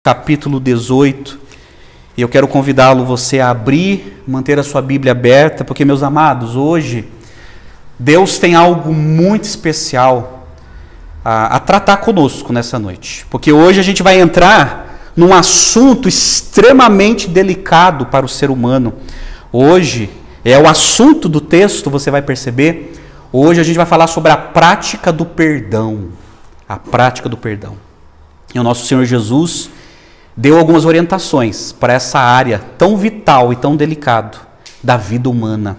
capítulo 18. E eu quero convidá-lo você a abrir, manter a sua Bíblia aberta, porque, meus amados, hoje Deus tem algo muito especial a tratar conosco nessa noite. Porque hoje a gente vai entrar num assunto extremamente delicado para o ser humano. Hoje é o assunto do texto, você vai perceber. Hoje a gente vai falar sobre a prática do perdão. A prática do perdão. E o nosso Senhor Jesus deu algumas orientações para essa área tão vital e tão delicada da vida humana.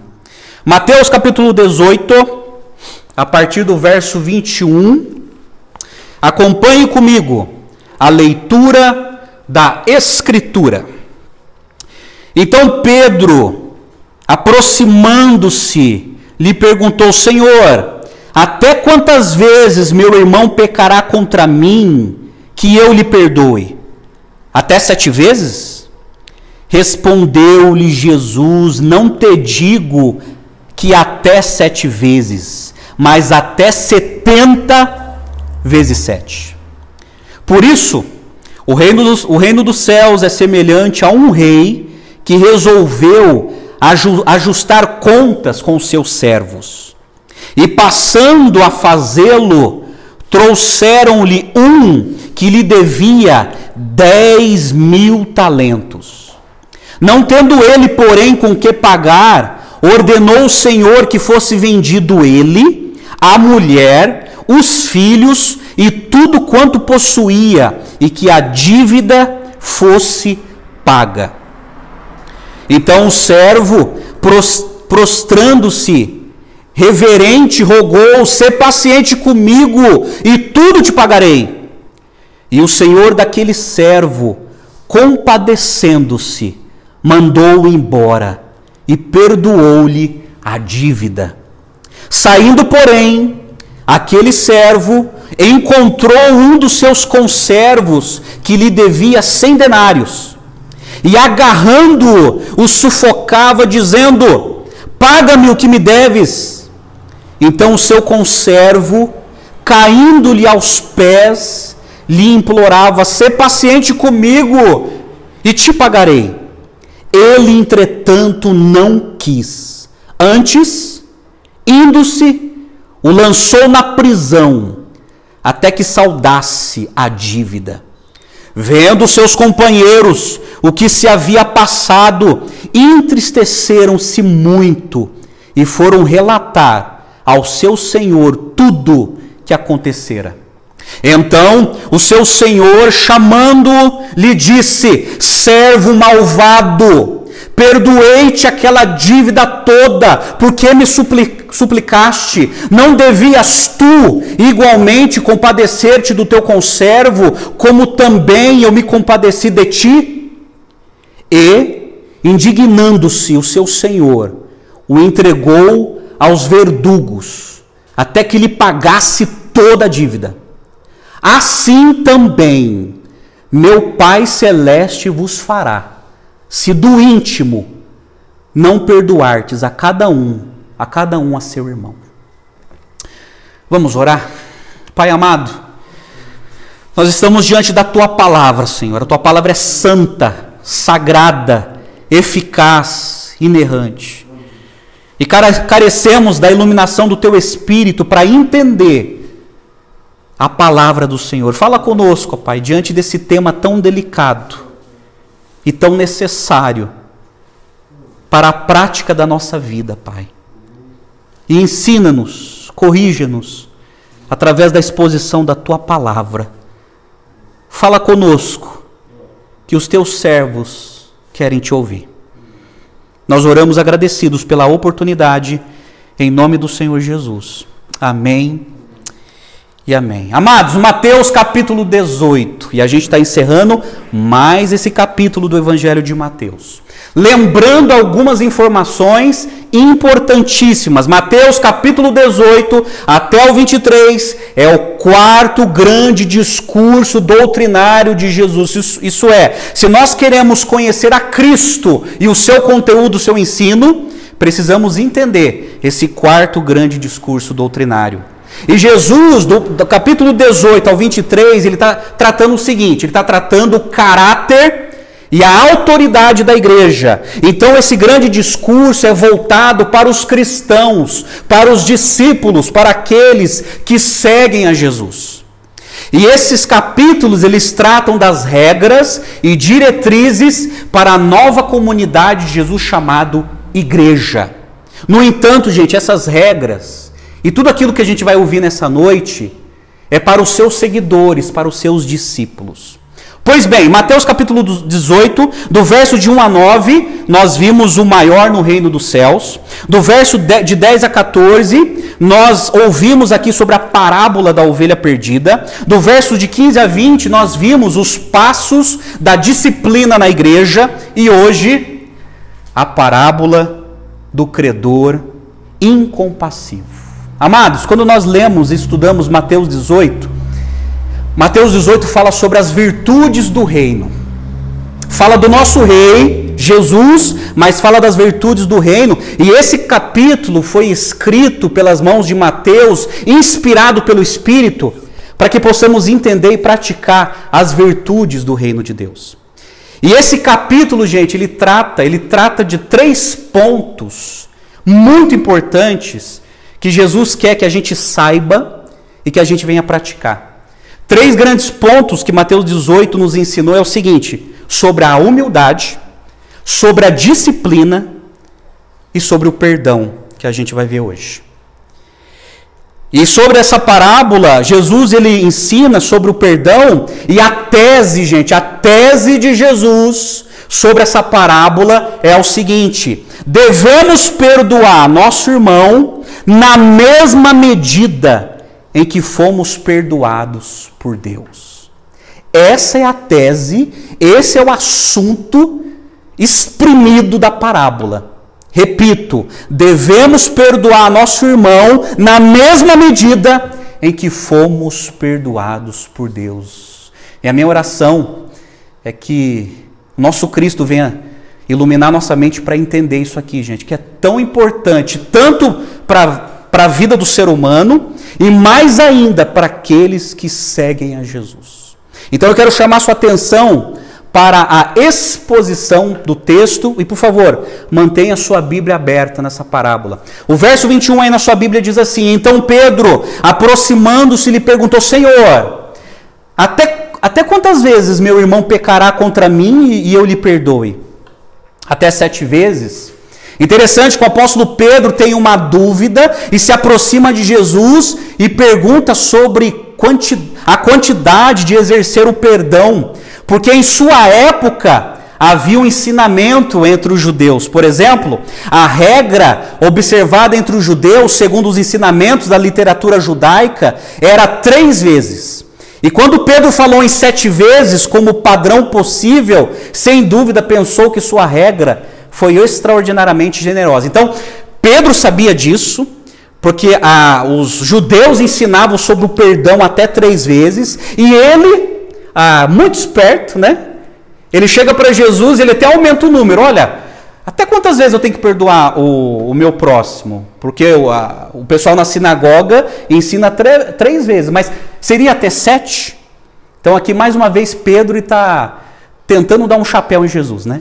Mateus capítulo 18, a partir do verso 21, acompanhe comigo a leitura da Escritura. Então Pedro, aproximando-se, lhe perguntou: Senhor, até quantas vezes meu irmão pecará contra mim, que eu lhe perdoe? Até 7 vezes? Respondeu-lhe Jesus: não te digo que até 7 vezes, mas até 70 vezes 7. Por isso, o reino dos céus é semelhante a um rei que resolveu ajustar contas com seus servos. E passando a fazê-lo, trouxeram-lhe um que lhe devia 10.000 talentos. Não tendo ele, porém, com que pagar, ordenou o Senhor que fosse vendido ele, a mulher, os filhos e tudo quanto possuía, e que a dívida fosse paga. Então o servo, prostrando-se, reverente, rogou: sê paciente comigo, e tudo te pagarei. E o senhor daquele servo, compadecendo-se, mandou-o embora e perdoou-lhe a dívida. Saindo, porém, aquele servo encontrou um dos seus conservos que lhe devia 100 denários. E agarrando-o, o sufocava, dizendo: paga-me o que me deves. Então o seu conservo, caindo-lhe aos pés, lhe implorava: sê paciente comigo e te pagarei. Ele, entretanto, não quis. Antes, indo-se, o lançou na prisão, até que saldasse a dívida. Vendo seus companheiros o que se havia passado, entristeceram-se muito e foram relatar ao seu senhor tudo que acontecera. Então o seu senhor, chamando-o, lhe disse: servo malvado, perdoei-te aquela dívida toda, porque me suplicaste. Não devias tu igualmente compadecer-te do teu conservo, como também eu me compadeci de ti? E, indignando-se o seu senhor, o entregou aos verdugos, até que lhe pagasse toda a dívida. Assim também meu Pai Celeste vos fará, se do íntimo não perdoardes a cada um a seu irmão. Vamos orar? Pai amado, nós estamos diante da Tua palavra, Senhor. A Tua palavra é santa, sagrada, eficaz, inerrante. E carecemos da iluminação do Teu Espírito para entender a palavra do Senhor. Fala conosco, Pai, diante desse tema tão delicado e tão necessário para a prática da nossa vida, Pai. E ensina-nos, corrija-nos, através da exposição da Tua palavra. Fala conosco, que os Teus servos querem Te ouvir. Nós oramos agradecidos pela oportunidade, em nome do Senhor Jesus. Amém e amém. Amados, Mateus capítulo 18, e a gente está encerrando mais esse capítulo do Evangelho de Mateus. Lembrando algumas informações importantíssimas. Mateus capítulo 18 até o 23 é o 4º grande discurso doutrinário de Jesus. Isso é, se nós queremos conhecer a Cristo e o seu conteúdo, o seu ensino, precisamos entender esse 4º grande discurso doutrinário. E Jesus, do capítulo 18 ao 23, ele está tratando o seguinte, ele está tratando o caráter e a autoridade da igreja. Então esse grande discurso é voltado para os cristãos, para os discípulos, para aqueles que seguem a Jesus. E esses capítulos, eles tratam das regras e diretrizes para a nova comunidade de Jesus chamado igreja. No entanto, gente, essas regras e tudo aquilo que a gente vai ouvir nessa noite é para os seus seguidores, para os seus discípulos. Pois bem, Mateus capítulo 18, do verso de 1 a 9, nós vimos o maior no reino dos céus. Do verso de 10 a 14, nós ouvimos aqui sobre a parábola da ovelha perdida. Do verso de 15 a 20, nós vimos os passos da disciplina na igreja. E hoje, a parábola do credor incompassivo. Amados, quando nós lemos e estudamos Mateus 18 fala sobre as virtudes do reino. Fala do nosso rei, Jesus, mas fala das virtudes do reino. E esse capítulo foi escrito pelas mãos de Mateus, inspirado pelo Espírito, para que possamos entender e praticar as virtudes do reino de Deus. E esse capítulo, gente, ele trata de 3 pontos muito importantes que Jesus quer que a gente saiba e que a gente venha praticar. 3 grandes pontos que Mateus 18 nos ensinou é o seguinte: sobre a humildade, sobre a disciplina e sobre o perdão, que a gente vai ver hoje. E sobre essa parábola, Jesus ele ensina sobre o perdão, e a tese, gente, a tese de Jesus sobre essa parábola é o seguinte: devemos perdoar nosso irmão na mesma medida em que fomos perdoados por Deus. Essa é a tese, esse é o assunto exprimido da parábola. Repito, devemos perdoar nosso irmão na mesma medida em que fomos perdoados por Deus. E a minha oração é que nosso Cristo venha iluminar nossa mente para entender isso aqui, gente, que é tão importante, tanto para a vida do ser humano e mais ainda para aqueles que seguem a Jesus. Então eu quero chamar sua atenção para a exposição do texto e, por favor, mantenha sua Bíblia aberta nessa parábola. O verso 21 aí na sua Bíblia diz assim: então Pedro, aproximando-se, lhe perguntou: Senhor, até quantas vezes meu irmão pecará contra mim e eu lhe perdoe? Até 7 vezes? Interessante que o apóstolo Pedro tem uma dúvida e se aproxima de Jesus e pergunta sobre a quantidade de exercer o perdão, porque em sua época havia um ensinamento entre os judeus. Por exemplo, a regra observada entre os judeus, segundo os ensinamentos da literatura judaica, era 3 vezes. E quando Pedro falou em 7 vezes como padrão possível, sem dúvida pensou que sua regra foi extraordinariamente generosa. Então, Pedro sabia disso, porque os judeus ensinavam sobre o perdão até 3 vezes, e ele, muito esperto, né? Ele chega para Jesus e ele até aumenta o número. Olha, até quantas vezes eu tenho que perdoar o meu próximo? Porque o pessoal na sinagoga ensina 3 vezes, mas seria até 7? Então aqui mais uma vez Pedro está tentando dar um chapéu em Jesus, né?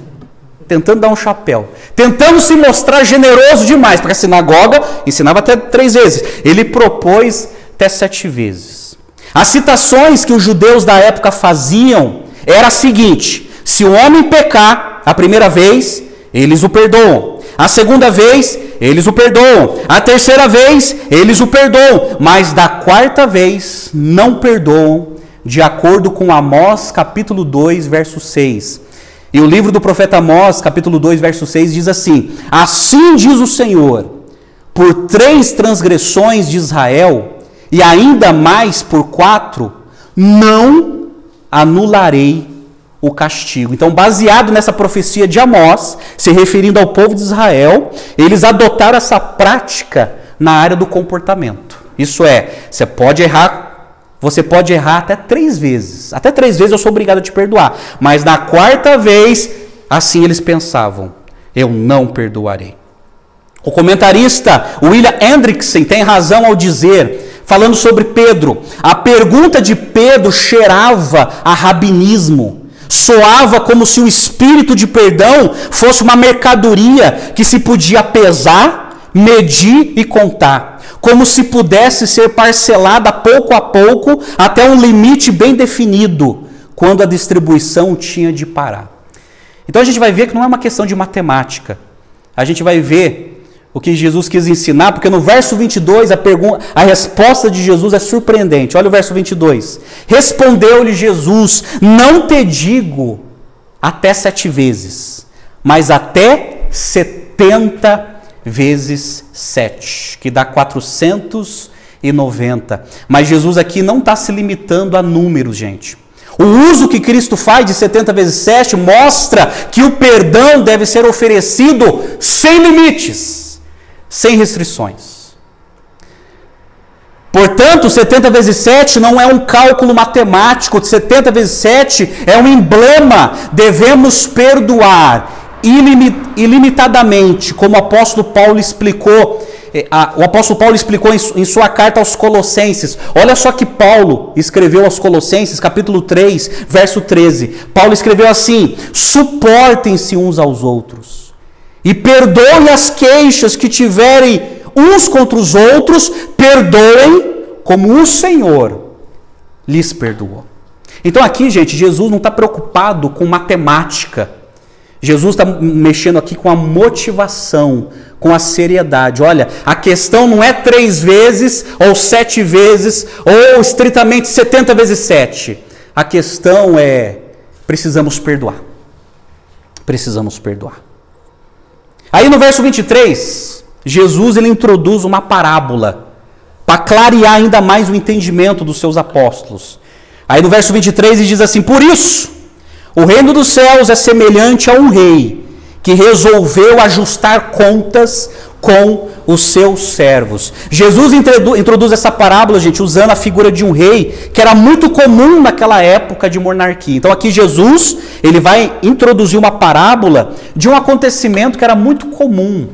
Tentando dar um chapéu, tentando se mostrar generoso demais, porque a sinagoga ensinava até 3 vezes. Ele propôs até 7 vezes. As citações que os judeus da época faziam era a seguinte: se o homem pecar a primeira vez, eles o perdoam. A segunda vez, eles o perdoam. A terceira vez, eles o perdoam. Mas da 4ª vez, não perdoam, de acordo com Amós, capítulo 2, verso 6. E o livro do profeta Amós, capítulo 2, verso 6, diz assim: assim diz o Senhor, por 3 transgressões de Israel, e ainda mais por 4, não anularei o castigo. Então, baseado nessa profecia de Amós, se referindo ao povo de Israel, eles adotaram essa prática na área do comportamento. Isso é, você pode errar até 3 vezes. Até 3 vezes eu sou obrigado a te perdoar. Mas na 4ª vez, assim eles pensavam: eu não perdoarei. O comentarista William Hendrickson tem razão ao dizer, falando sobre Pedro. A pergunta de Pedro cheirava a rabinismo. Soava como se o espírito de perdão fosse uma mercadoria que se podia pesar, medir e contar. Como se pudesse ser parcelada pouco a pouco até um limite bem definido, quando a distribuição tinha de parar. Então a gente vai ver que não é uma questão de matemática. A gente vai ver o que Jesus quis ensinar, porque no verso 22 a resposta de Jesus é surpreendente. Olha o verso 22. Respondeu-lhe Jesus: não te digo até 7 vezes, mas até 70 vezes 7, que dá 490. Mas Jesus aqui não está se limitando a números, gente. O uso que Cristo faz de 70 vezes 7 mostra que o perdão deve ser oferecido sem limites, sem restrições. Portanto, 70 vezes 7 não é um cálculo matemático, 70 vezes 7 é um emblema. Devemos perdoar ilimitadamente, como o apóstolo Paulo explicou. O apóstolo Paulo explicou em sua carta aos Colossenses. Olha só que Paulo escreveu aos Colossenses, capítulo 3, verso 13. Paulo escreveu assim: suportem-se uns aos outros e perdoem as queixas que tiverem uns contra os outros, perdoem como o Senhor lhes perdoou. Então aqui, gente, Jesus não está preocupado com matemática. Jesus está mexendo aqui com a motivação, com a seriedade. Olha, a questão não é 3 vezes, ou 7 vezes, ou estritamente 70 vezes 7. A questão é, precisamos perdoar. Precisamos perdoar. Aí no verso 23, Jesus ele introduz uma parábola, para clarear ainda mais o entendimento dos seus apóstolos. Aí no verso 23 ele diz assim: por isso, o reino dos céus é semelhante a um rei que resolveu ajustar contas com os seus servos. Jesus introduz essa parábola, gente, usando a figura de um rei, que era muito comum naquela época de monarquia. Então aqui Jesus, ele vai introduzir uma parábola de um acontecimento que era muito comum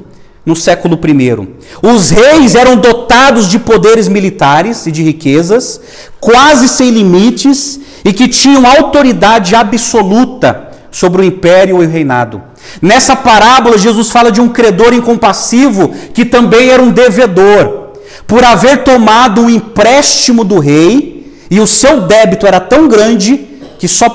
no século I. Os reis eram dotados de poderes militares e de riquezas, quase sem limites, e que tinham autoridade absoluta sobre o império e o reinado. Nessa parábola, Jesus fala de um credor incompassivo que também era um devedor. Por haver tomado um empréstimo do rei, e o seu débito era tão grande que só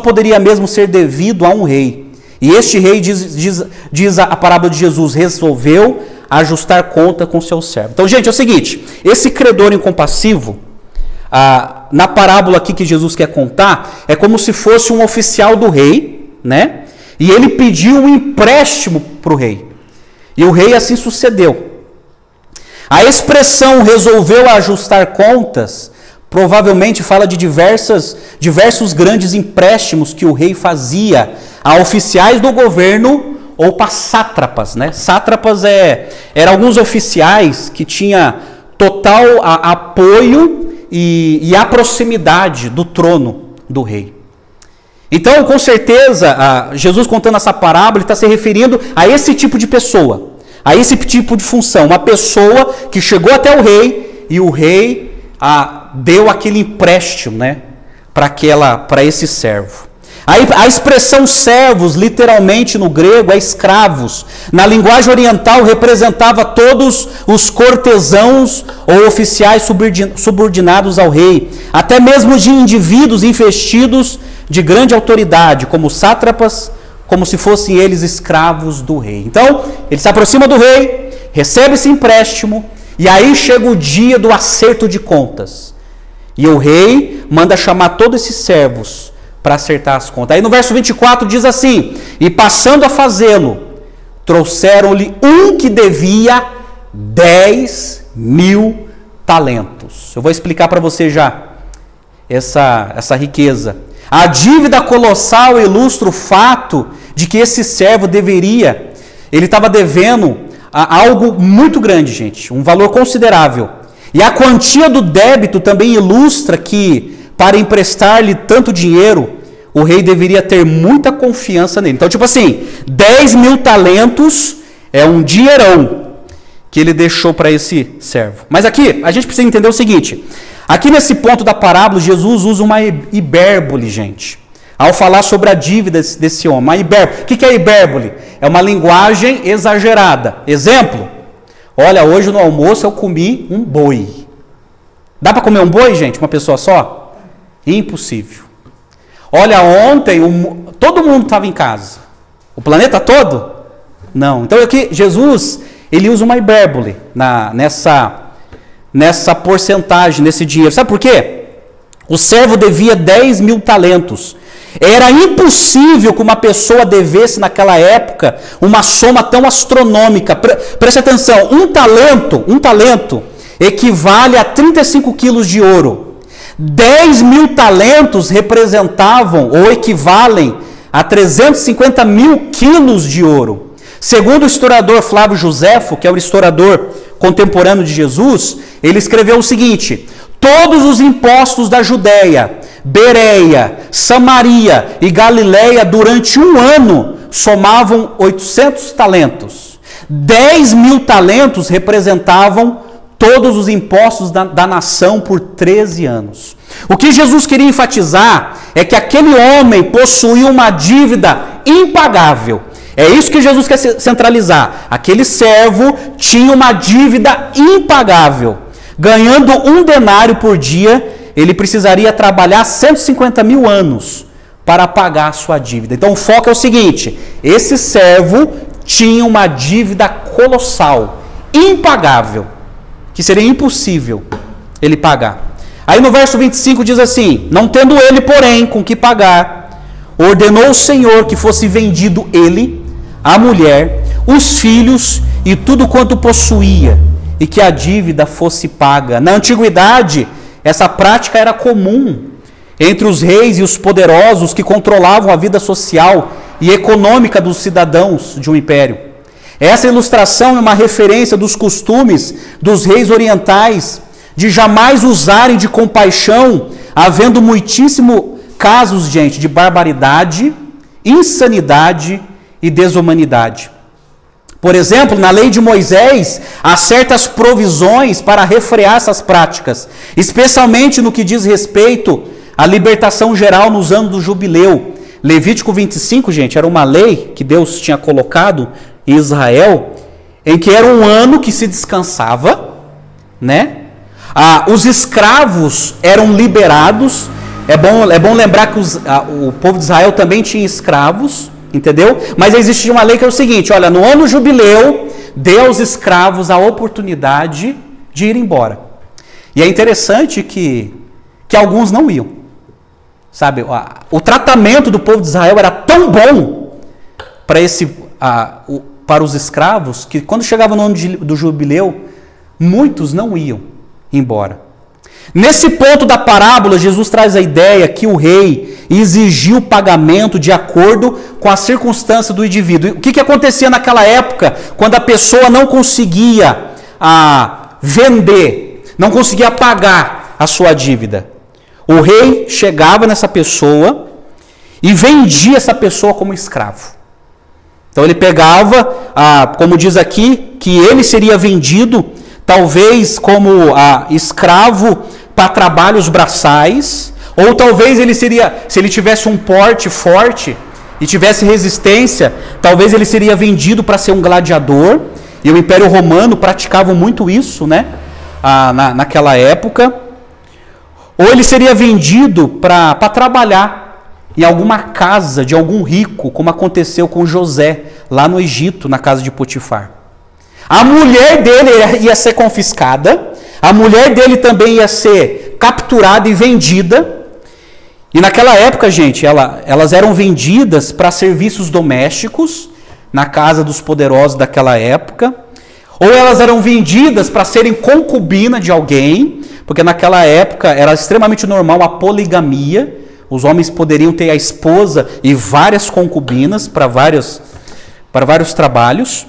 poderia mesmo ser devido a um rei. E este rei, diz a parábola de Jesus, resolveu ajustar conta com seu servo. Então, gente, é o seguinte, esse credor incompassivo, na parábola aqui que Jesus quer contar, é como se fosse um oficial do rei, né? E ele pediu um empréstimo para o rei. E o rei assim sucedeu. A expressão resolveu ajustar contas provavelmente fala de diversos grandes empréstimos que o rei fazia a oficiais do governo ou para sátrapas, né? Sátrapas eram alguns oficiais que tinham total apoio e a proximidade do trono do rei. Então, com certeza, Jesus contando essa parábola, ele está se referindo a esse tipo de pessoa, a esse tipo de função. Uma pessoa que chegou até o rei e o rei deu aquele empréstimo, né, para esse servo. A expressão servos, literalmente no grego, é escravos. Na linguagem oriental, representava todos os cortesãos ou oficiais subordinados ao rei, até mesmo de indivíduos investidos de grande autoridade, como sátrapas, como se fossem eles escravos do rei. Então, ele se aproxima do rei, recebe esse empréstimo, e aí chega o dia do acerto de contas. E o rei manda chamar todos esses servos para acertar as contas. Aí no verso 24 diz assim: e passando a fazê-lo, trouxeram-lhe um que devia 10.000 talentos. Eu vou explicar para você já essa riqueza. A dívida colossal ilustra o fato de que esse servo ele estava devendo algo muito grande, gente, um valor considerável. E a quantia do débito também ilustra que, para emprestar-lhe tanto dinheiro, o rei deveria ter muita confiança nele. Então, tipo assim, 10.000 talentos é um dinheirão que ele deixou para esse servo. Mas aqui, a gente precisa entender o seguinte. Aqui nesse ponto da parábola, Jesus usa uma hipérbole, gente. Ao falar sobre a dívida desse homem. Uma hipérbole. O que é hipérbole? É uma linguagem exagerada. Exemplo. Olha, hoje no almoço eu comi um boi. Dá para comer um boi, gente? Uma pessoa só? Impossível. Olha, ontem todo mundo estava em casa. O planeta todo? Não. Então aqui Jesus, ele usa uma hipérbole nessa porcentagem, nesse dinheiro. Sabe por quê? O servo devia 10 mil talentos. Era impossível que uma pessoa devesse naquela época uma soma tão astronômica. Preste atenção, um talento equivale a 35 quilos de ouro. 10 mil talentos representavam ou equivalem a 350 mil quilos de ouro. Segundo o historiador Flávio Joséfo, que é o historiador contemporâneo de Jesus, ele escreveu o seguinte: todos os impostos da Judéia, Bereia, Samaria e Galileia durante um ano somavam 800 talentos. 10 mil talentos representavam todos os impostos da nação por 13 anos. O que Jesus queria enfatizar é que aquele homem possuía uma dívida impagável. É isso que Jesus quer centralizar. Aquele servo tinha uma dívida impagável. Ganhando 1 denário por dia, ele precisaria trabalhar 150 mil anos para pagar a sua dívida. Então o foco é o seguinte: esse servo tinha uma dívida colossal, impagável, que seria impossível ele pagar. Aí no verso 25 diz assim: não tendo ele, porém, com que pagar, ordenou o Senhor que fosse vendido ele, a mulher, os filhos e tudo quanto possuía, e que a dívida fosse paga. Na antiguidade, essa prática era comum entre os reis e os poderosos que controlavam a vida social e econômica dos cidadãos de um império. Essa ilustração é uma referência dos costumes dos reis orientais de jamais usarem de compaixão, havendo muitíssimo casos, gente, de barbaridade, insanidade e desumanidade. Por exemplo, na lei de Moisés, há certas provisões para refrear essas práticas, especialmente no que diz respeito à libertação geral nos anos do jubileu. Levítico 25, gente, era uma lei que Deus tinha colocado em Israel, em que era um ano que se descansava, né? Os escravos eram liberados. É bom lembrar que o povo de Israel também tinha escravos, entendeu? Mas existia uma lei que é o seguinte: olha, no ano jubileu, dê aos escravos a oportunidade de ir embora. E é interessante que alguns não iam. Sabe, o tratamento do povo de Israel era tão bom para os escravos, que quando chegava no ano do jubileu, muitos não iam embora. Nesse ponto da parábola, Jesus traz a ideia que o rei exigiu o pagamento de acordo com a circunstância do indivíduo. O que acontecia naquela época, quando a pessoa não conseguia vender, não conseguia pagar a sua dívida? O rei chegava nessa pessoa e vendia essa pessoa como escravo. Então ele pegava, como diz aqui, que ele seria vendido talvez como escravo para trabalhos braçais, ou talvez ele seria, se ele tivesse um porte forte e tivesse resistência, talvez ele seria vendido para ser um gladiador, e o Império Romano praticava muito isso, né? Naquela época. Ou ele seria vendido para trabalhar em alguma casa de algum rico, como aconteceu com José, lá no Egito, na casa de Potifar. A mulher dele ia ser confiscada, a mulher dele também ia ser capturada e vendida. E naquela época, gente, elas eram vendidas para serviços domésticos, na casa dos poderosos daquela época, ou elas eram vendidas para serem concubina de alguém, porque naquela época era extremamente normal a poligamia. Os homens poderiam ter a esposa e várias concubinas para vários trabalhos.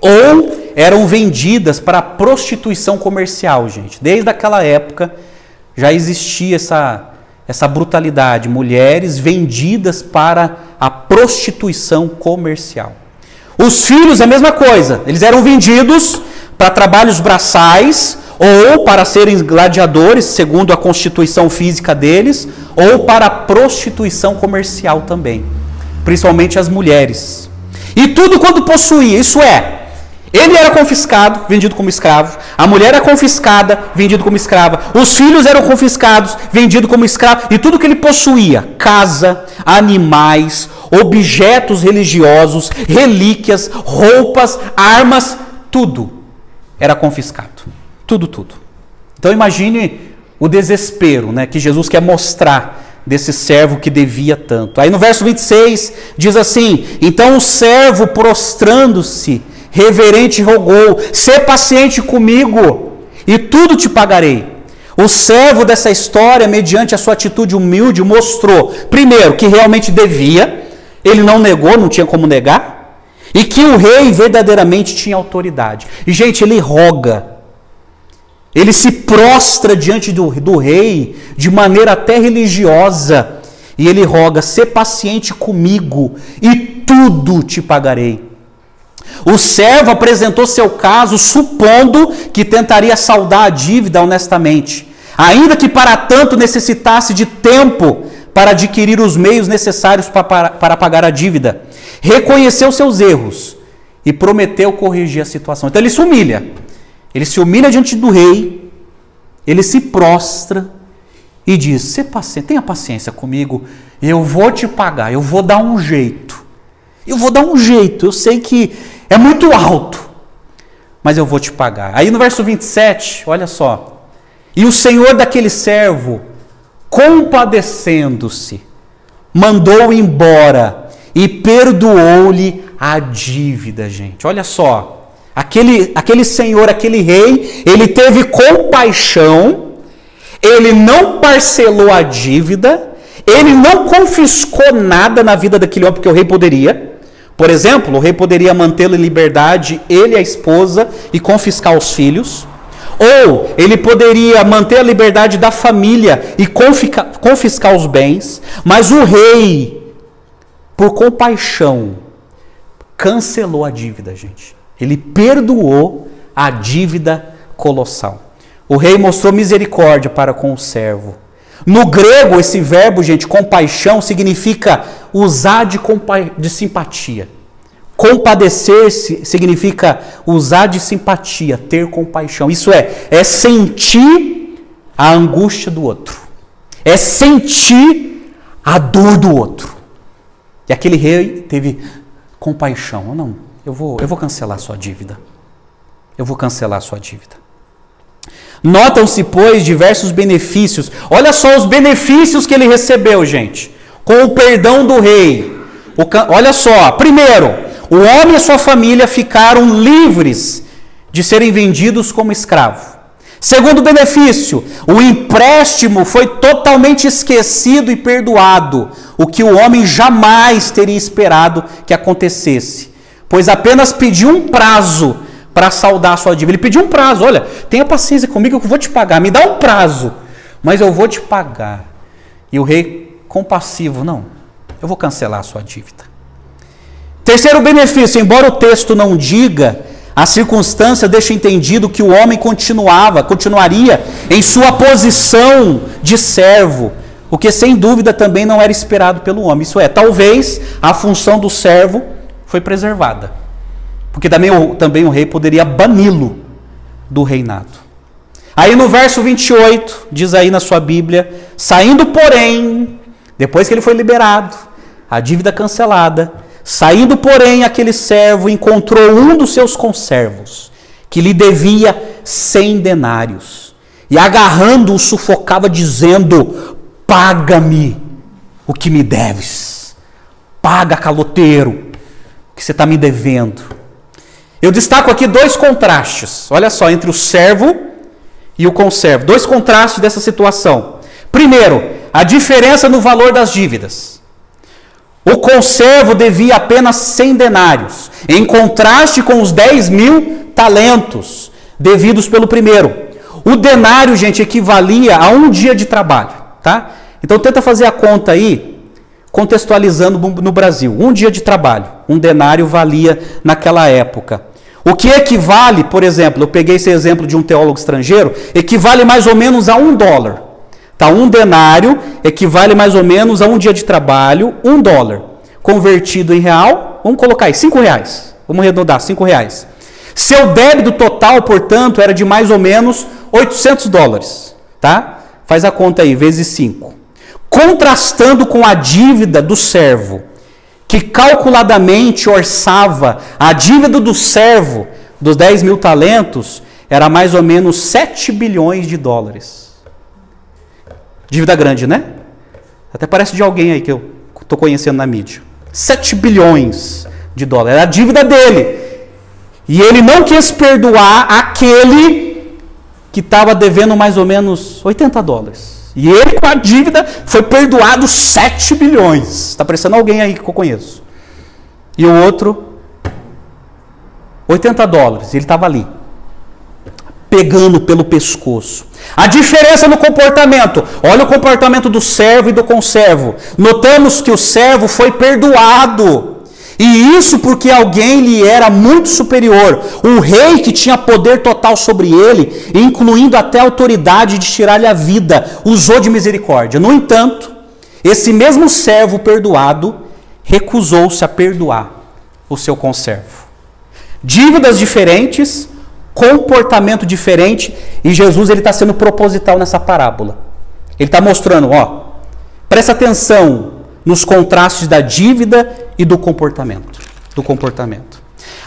Ou eram vendidas para a prostituição comercial, gente. Desde aquela época já existia essa brutalidade. Mulheres vendidas para a prostituição comercial. Os filhos, a mesma coisa. Eles eram vendidos para trabalhos braçais, ou para serem gladiadores, segundo a constituição física deles, ou para prostituição comercial também, principalmente as mulheres. E tudo quanto possuía, isso é, ele era confiscado, vendido como escravo, a mulher era confiscada, vendido como escrava, os filhos eram confiscados, vendido como escravo, e tudo que ele possuía, casa, animais, objetos religiosos, relíquias, roupas, armas, tudo era confiscado. Tudo. Então imagine o desespero, né, que Jesus quer mostrar desse servo que devia tanto. Aí no verso 26 diz assim: então o servo, prostrando-se, reverente, rogou: sê paciente comigo e tudo te pagarei. O servo dessa história, mediante a sua atitude humilde, mostrou, primeiro, que realmente devia, ele não negou, não tinha como negar, e que o rei verdadeiramente tinha autoridade. E gente, ele roga, ele se prostra diante do rei de maneira até religiosa, e ele roga: sê paciente comigo e tudo te pagarei. O servo apresentou seu caso supondo que tentaria saldar a dívida honestamente, ainda que para tanto necessitasse de tempo para adquirir os meios necessários para pagar a dívida. Reconheceu seus erros e prometeu corrigir a situação. Então ele se humilha diante do rei, ele se prostra e diz: sê paciente, tenha paciência comigo, eu vou te pagar, eu vou dar um jeito. Eu sei que é muito alto, mas eu vou te pagar. Aí no verso 27, olha só: e o senhor daquele servo, compadecendo-se, mandou embora e perdoou-lhe a dívida, gente. Olha só, aquele senhor, aquele rei, ele teve compaixão, ele não parcelou a dívida, ele não confiscou nada na vida daquele homem, porque o rei poderia. Por exemplo, o rei poderia mantê-lo em liberdade, ele e a esposa, e confiscar os filhos. Ou ele poderia manter a liberdade da família e confiscar os bens. Mas o rei, por compaixão, cancelou a dívida, gente. Ele perdoou a dívida colossal. O rei mostrou misericórdia para com o servo. No grego, esse verbo, gente, compaixão, significa usar de simpatia. Compadecer-se significa usar de simpatia, ter compaixão. Isso é sentir a angústia do outro. É sentir a dor do outro. E aquele rei teve compaixão. Não, eu vou cancelar a sua dívida. Eu vou cancelar a sua dívida. Notam-se, pois, diversos benefícios. Olha só os benefícios que ele recebeu, gente, com o perdão do rei. Olha só, primeiro, o homem e sua família ficaram livres de serem vendidos como escravo. Segundo benefício, o empréstimo foi totalmente esquecido e perdoado, o que o homem jamais teria esperado que acontecesse, pois apenas pediu um prazo para saldar a sua dívida. Ele pediu um prazo: olha, tenha paciência comigo que eu vou te pagar, me dá um prazo, mas eu vou te pagar. E o rei, compassivo: não, eu vou cancelar a sua dívida. Terceiro benefício, embora o texto não diga, a circunstância deixa entendido que o homem continuaria em sua posição de servo, o que sem dúvida também não era esperado pelo homem. Isso é, talvez a função do servo foi preservada, porque também o rei poderia bani-lo do reinado. Aí no verso 28, diz aí na sua Bíblia: saindo porém, depois que ele foi liberado, a dívida cancelada, saindo porém aquele servo encontrou um dos seus conservos, que lhe devia 100 denários, e agarrando-o sufocava dizendo: paga-me o que me deves, paga, caloteiro, o que você está me devendo. Eu destaco aqui dois contrastes, olha só, entre o servo e o conservo. Dois contrastes dessa situação. Primeiro, a diferença no valor das dívidas. O conservo devia apenas 100 denários, em contraste com os 10.000 talentos devidos pelo primeiro. O denário, gente, equivalia a um dia de trabalho, tá? Então tenta fazer a conta aí, contextualizando no Brasil. Um dia de trabalho, um denário valia naquela época O que equivale, por exemplo, eu peguei esse exemplo de um teólogo estrangeiro, equivale mais ou menos a $1. Tá? Um denário equivale mais ou menos a um dia de trabalho, $1. Convertido em real, vamos colocar aí, R$5. Vamos arredondar, R$5. Seu débito total, portanto, era de mais ou menos $800. Tá? Faz a conta aí, vezes 5. Contrastando com a dívida do servo, que calculadamente orçava a dívida do servo dos 10 mil talentos, era mais ou menos $7 bilhões. Dívida grande, né? Até parece de alguém aí que eu estou conhecendo na mídia. $7 bilhões. Era a dívida dele. E ele não quis perdoar aquele que estava devendo mais ou menos $80. E ele, com a dívida, foi perdoado $7 bilhões. Está parecendo alguém aí que eu conheço. E o outro, $80. Ele estava ali, pegando pelo pescoço. A diferença no comportamento. Olha o comportamento do servo e do conservo. Notamos que o servo foi perdoado. E isso porque alguém lhe era muito superior. O rei que tinha poder total sobre ele, incluindo até a autoridade de tirar-lhe a vida, usou de misericórdia. No entanto, esse mesmo servo perdoado recusou-se a perdoar o seu conservo. Dívidas diferentes, comportamento diferente, e Jesus está sendo proposital nessa parábola. Ele está mostrando, presta atenção nos contrastes da dívida e do comportamento.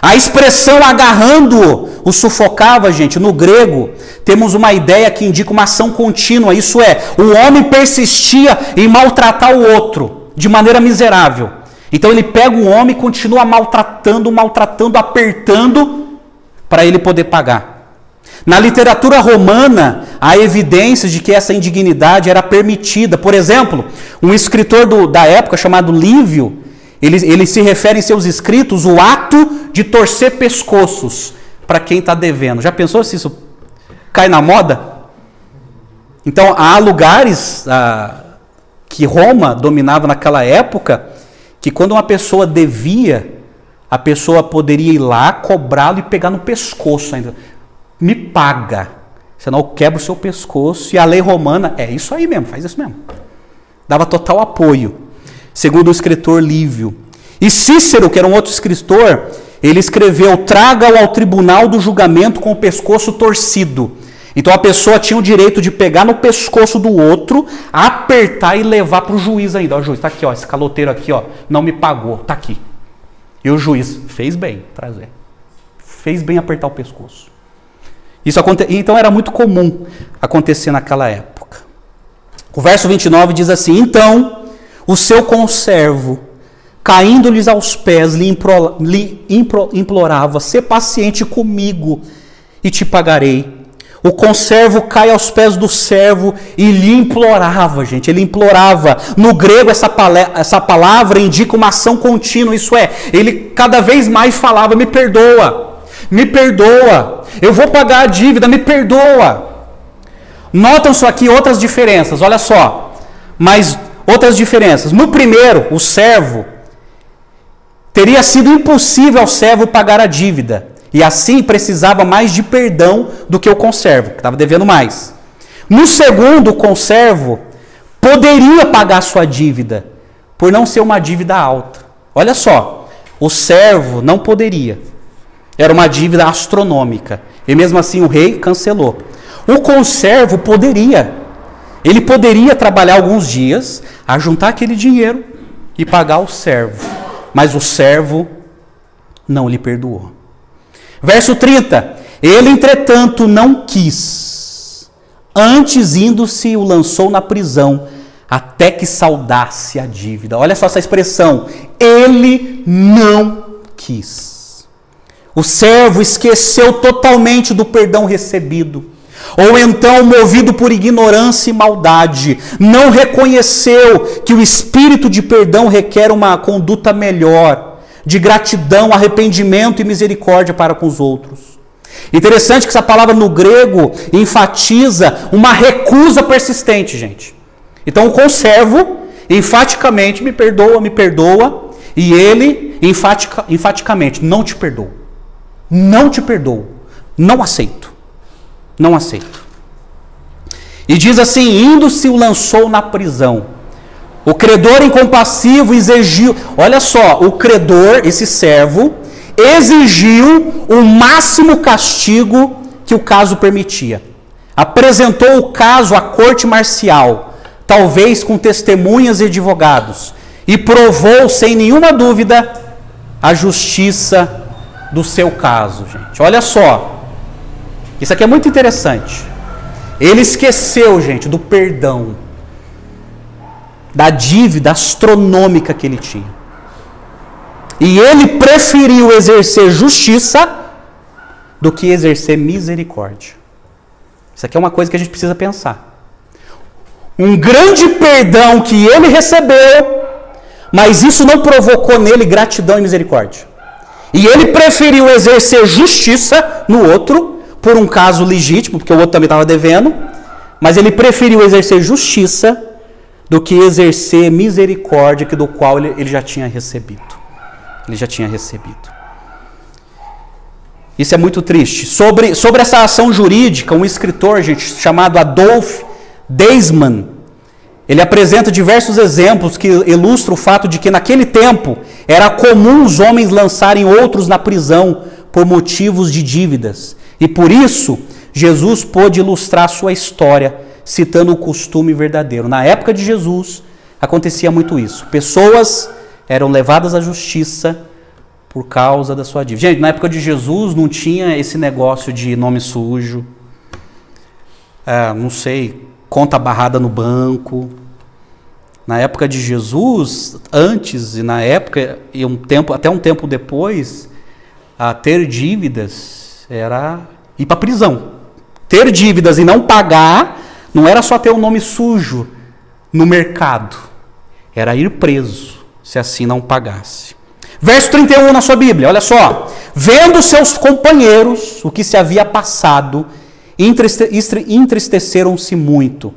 A expressão agarrando-o o sufocava, gente, no grego, temos uma ideia que indica uma ação contínua, isso é, o homem persistia em maltratar o outro, de maneira miserável. Então ele pega o homem e continua maltratando, apertando, para ele poder pagar. Na literatura romana, há evidências de que essa indignidade era permitida. Por exemplo, um escritor da época chamado Lívio, ele se refere em seus escritos o ato de torcer pescoços para quem está devendo. Já pensou se isso cai na moda? Então, há lugares que Roma dominava naquela época, que quando uma pessoa devia, a pessoa poderia ir lá, cobrá-lo e pegar no pescoço ainda. Me paga, senão eu quebro o seu pescoço. E a lei romana, é isso aí mesmo, faz isso mesmo. Dava total apoio, segundo o escritor Lívio. E Cícero, que era um outro escritor, ele escreveu: traga-o ao tribunal do julgamento com o pescoço torcido. Então a pessoa tinha o direito de pegar no pescoço do outro, apertar e levar para o juiz ainda. Ó, juiz, tá aqui, ó, esse caloteiro aqui, ó, não me pagou, tá aqui. E o juiz fez bem trazer. Fez bem apertar o pescoço. Então era muito comum acontecer naquela época. O verso 29 diz assim: então o seu conservo, caindo-lhes aos pés, lhe implorava: sê paciente comigo e te pagarei. O conservo cai aos pés do servo e lhe implorava, gente. Ele implorava. No grego, essa palavra indica uma ação contínua. Isso é, ele cada vez mais falava: me perdoa, me perdoa. Eu vou pagar a dívida, me perdoa. Notam só aqui outras diferenças, olha só. Mas outras diferenças. No primeiro, o servo, teria sido impossível ao servo pagar a dívida. E assim precisava mais de perdão do que o conservo, que estava devendo mais. No segundo, o conservo poderia pagar sua dívida, por não ser uma dívida alta. Olha só, o servo não poderia. Era uma dívida astronômica. E mesmo assim o rei cancelou. O conservo poderia. Ele poderia trabalhar alguns dias, ajuntar aquele dinheiro e pagar o servo. Mas o servo não lhe perdoou. Verso 30. Ele, entretanto, não quis. Antes, indo-se, o lançou na prisão, até que saudasse a dívida. Olha só essa expressão. Ele não quis. O servo esqueceu totalmente do perdão recebido. Ou então, movido por ignorância e maldade, não reconheceu que o espírito de perdão requer uma conduta melhor, de gratidão, arrependimento e misericórdia para com os outros. Interessante que essa palavra no grego enfatiza uma recusa persistente, gente. Então o conservo enfaticamente me perdoa, e ele enfaticamente não te perdoa. não te perdoo, não aceito, não aceito. E diz assim, indo-se o lançou na prisão. O credor incompassivo exigiu, olha só, o credor, esse servo, exigiu o máximo castigo que o caso permitia. Apresentou o caso à corte marcial, talvez com testemunhas e advogados, e provou sem nenhuma dúvida a justiça do seu caso, gente. Olha só, isso aqui é muito interessante. Ele esqueceu, gente, do perdão, da dívida astronômica que ele tinha. E ele preferiu exercer justiça do que exercer misericórdia. Isso aqui é uma coisa que a gente precisa pensar. Um grande perdão que ele recebeu, mas isso não provocou nele gratidão e misericórdia. E ele preferiu exercer justiça no outro, por um caso legítimo, porque o outro também estava devendo, mas ele preferiu exercer justiça do que exercer misericórdia, que do qual ele já tinha recebido. Ele já tinha recebido. Isso é muito triste. Sobre essa ação jurídica, um escritor, gente, chamado Adolf Deismann, ele apresenta diversos exemplos que ilustram o fato de que naquele tempo era comum os homens lançarem outros na prisão por motivos de dívidas. E por isso, Jesus pôde ilustrar sua história, citando o costume verdadeiro. Na época de Jesus, acontecia muito isso. Pessoas eram levadas à justiça por causa da sua dívida. Gente, na época de Jesus não tinha esse negócio de nome sujo, não sei, conta barrada no banco. Na época de Jesus, antes e na época, e até um tempo depois, ter dívidas era ir para a prisão. Ter dívidas e não pagar não era só ter um nome sujo no mercado, era ir preso, se assim não pagasse. Verso 31 na sua Bíblia, olha só. Vendo seus companheiros o que se havia passado, entristeceram-se muito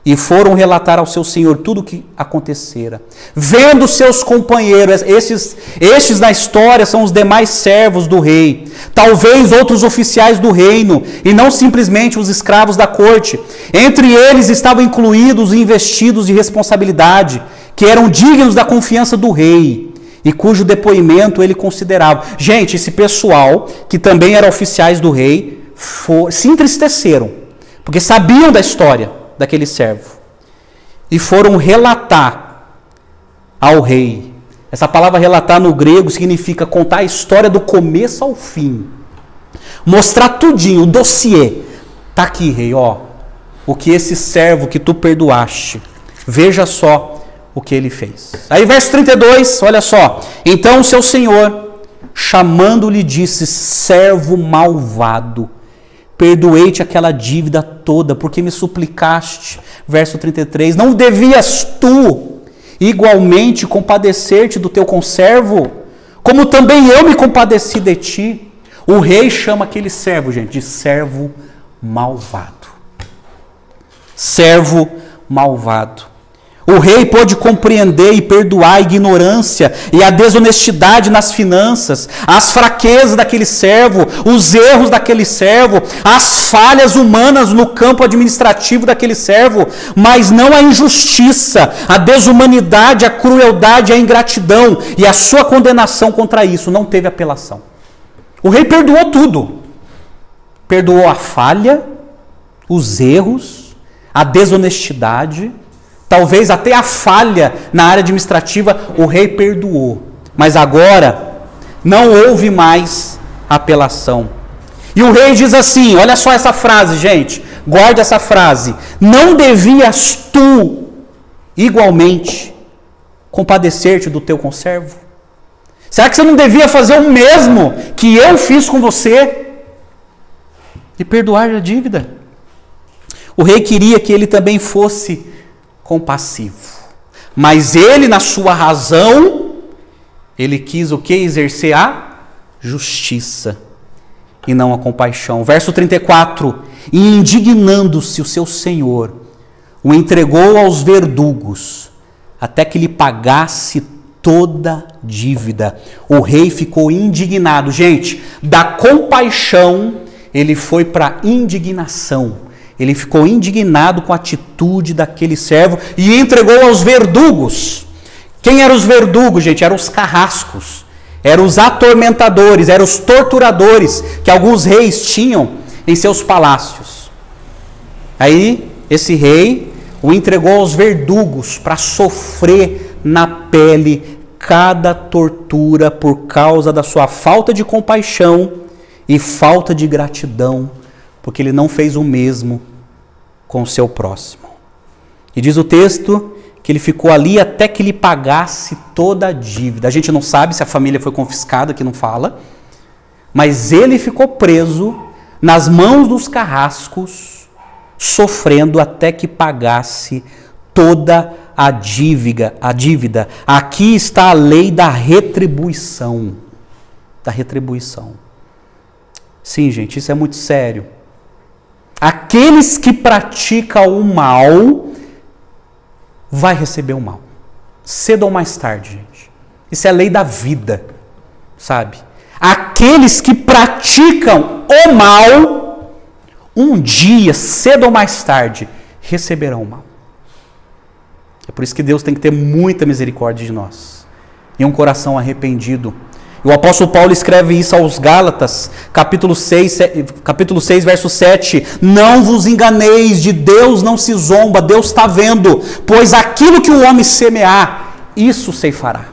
e foram relatar ao seu senhor tudo o que acontecera. Vendo seus companheiros, estes na história são os demais servos do rei, talvez outros oficiais do reino, e não simplesmente os escravos da corte. Entre eles estavam incluídos e investidos de responsabilidade, que eram dignos da confiança do rei, e cujo depoimento ele considerava. Gente, esse pessoal, que também eram oficiais do rei, se entristeceram, porque sabiam da história daquele servo, e foram relatar ao rei. Essa palavra relatar no grego significa contar a história do começo ao fim, mostrar tudinho, o dossiê. Tá aqui, rei, ó, o que esse servo que tu perdoaste, veja só o que ele fez. Aí verso 32, olha só. Então o seu senhor, chamando-lhe, disse: servo malvado, perdoei-te aquela dívida toda, porque me suplicaste. Verso 33, não devias tu igualmente compadecer-te do teu conservo, como também eu me compadeci de ti? O rei chama aquele servo, gente, de servo malvado. Servo malvado. O rei pôde compreender e perdoar a ignorância e a desonestidade nas finanças, as fraquezas daquele servo, os erros daquele servo, as falhas humanas no campo administrativo daquele servo, mas não a injustiça, a desumanidade, a crueldade, a ingratidão e a sua condenação contra isso. Não teve apelação. O rei perdoou tudo. Perdoou a falha, os erros, a desonestidade, talvez até a falha na área administrativa, o rei perdoou. Mas agora não houve mais apelação. E o rei diz assim, olha só essa frase, gente, guarda essa frase: não devias tu igualmente compadecer-te do teu conservo? Será que você não devia fazer o mesmo que eu fiz com você e perdoar a dívida? O rei queria que ele também fosse compassivo, mas ele, na sua razão, ele quis o que? Exercer a justiça e não a compaixão. Verso 34, e indignando-se o seu senhor, o entregou aos verdugos, até que lhe pagasse toda dívida. O rei ficou indignado. Gente, da compaixão ele foi para indignação. Ele ficou indignado com a atitude daquele servo e entregou aos verdugos. Quem eram os verdugos, gente? Eram os carrascos, eram os atormentadores, eram os torturadores que alguns reis tinham em seus palácios. Aí, esse rei o entregou aos verdugos para sofrer na pele cada tortura por causa da sua falta de compaixão e falta de gratidão, porque ele não fez o mesmo com o seu próximo. E diz o texto que ele ficou ali até que lhe pagasse toda a dívida. A gente não sabe se a família foi confiscada, que não fala, mas ele ficou preso nas mãos dos carrascos, sofrendo até que pagasse toda a dívida. Aqui está a lei da retribuição. Da retribuição. Sim, gente, isso é muito sério. Aqueles que praticam o mal vai receber o mal. Cedo ou mais tarde, gente. Isso é a lei da vida, sabe? Aqueles que praticam o mal, um dia, cedo ou mais tarde, receberão o mal. É por isso que Deus tem que ter muita misericórdia de nós. E um coração arrependido. O apóstolo Paulo escreve isso aos Gálatas, capítulo 6, verso 7. Não vos enganeis, de Deus não se zomba, Deus está vendo, pois aquilo que o homem semear, isso ceifará.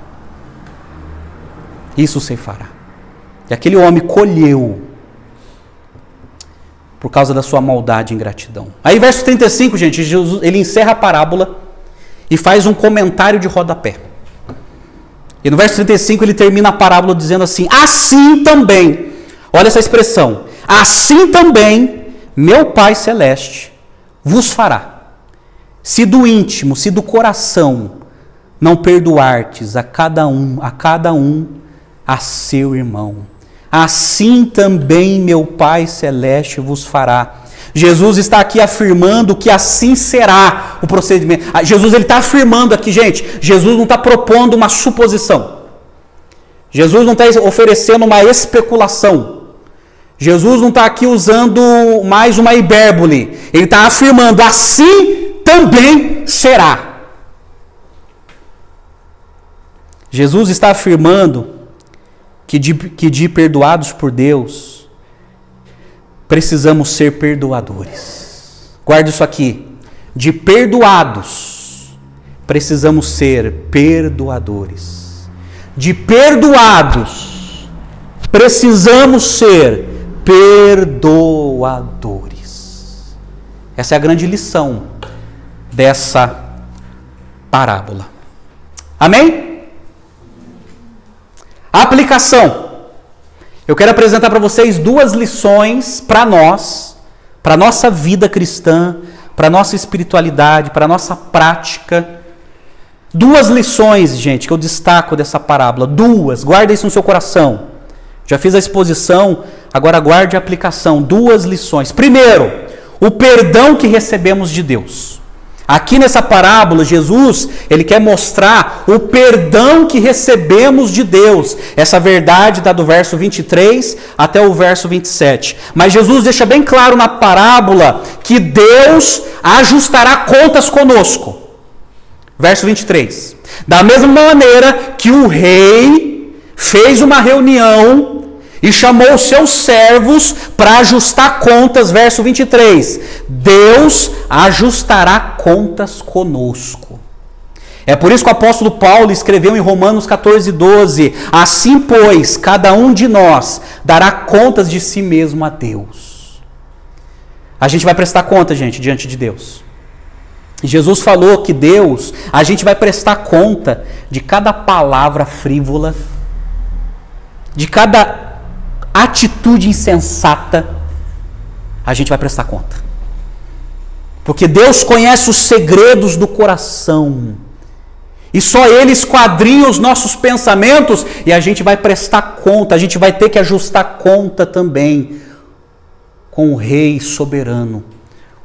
Isso ceifará. E aquele homem colheu por causa da sua maldade e ingratidão. Aí verso 35, gente, Jesus, ele encerra a parábola e faz um comentário de rodapé. E no verso 35 ele termina a parábola dizendo assim: assim também, olha essa expressão, assim também meu Pai Celeste vos fará, se do íntimo, se do coração não perdoartes a cada um a seu irmão. Assim também meu Pai Celeste vos fará. Jesus está aqui afirmando que assim será o procedimento. Jesus ele está afirmando aqui, gente, Jesus não está propondo uma suposição. Jesus não está oferecendo uma especulação. Jesus não está aqui usando mais uma hipérbole. Ele está afirmando, assim também será. Jesus está afirmando que de perdoados por Deus, precisamos ser perdoadores. Guarde isso aqui. De perdoados, precisamos ser perdoadores. De perdoados, precisamos ser perdoadores. Essa é a grande lição dessa parábola. Amém? Aplicação. Eu quero apresentar para vocês duas lições para nós, para a nossa vida cristã, para a nossa espiritualidade, para a nossa prática. Duas lições, gente, que eu destaco dessa parábola. Duas, guarda isso no seu coração. Já fiz a exposição, agora guarde a aplicação. Duas lições. Primeiro, o perdão que recebemos de Deus. Aqui nessa parábola, Jesus, ele quer mostrar o perdão que recebemos de Deus. Essa verdade está do verso 23 até o verso 27. Mas Jesus deixa bem claro na parábola que Deus ajustará contas conosco. Verso 23. Da mesma maneira que o rei fez uma reunião e chamou os seus servos para ajustar contas, verso 23. Deus ajustará contas conosco. É por isso que o apóstolo Paulo escreveu em Romanos 14:12. Assim, pois, cada um de nós dará contas de si mesmo a Deus. A gente vai prestar conta, gente, diante de Deus. Jesus falou que Deus, a gente vai prestar conta de cada palavra frívola, de cada atitude insensata, a gente vai prestar conta. Porque Deus conhece os segredos do coração. E só Ele esquadrinha os nossos pensamentos e a gente vai prestar conta, a gente vai ter que ajustar conta também com o Rei soberano,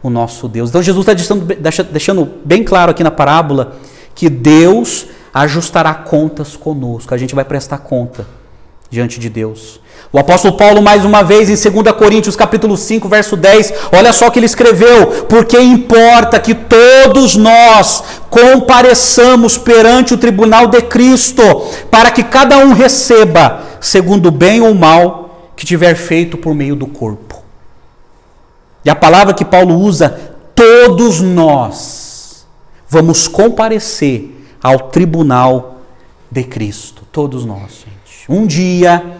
o nosso Deus. Então Jesus está deixando bem claro aqui na parábola que Deus ajustará contas conosco. A gente vai prestar conta diante de Deus. O apóstolo Paulo, mais uma vez, em 2 Coríntios capítulo 5, verso 10, olha só o que ele escreveu: porque importa que todos nós compareçamos perante o tribunal de Cristo, para que cada um receba, segundo o bem ou mal que tiver feito por meio do corpo. E a palavra que Paulo usa, todos nós vamos comparecer ao tribunal de Cristo. Todos nós, gente. Um dia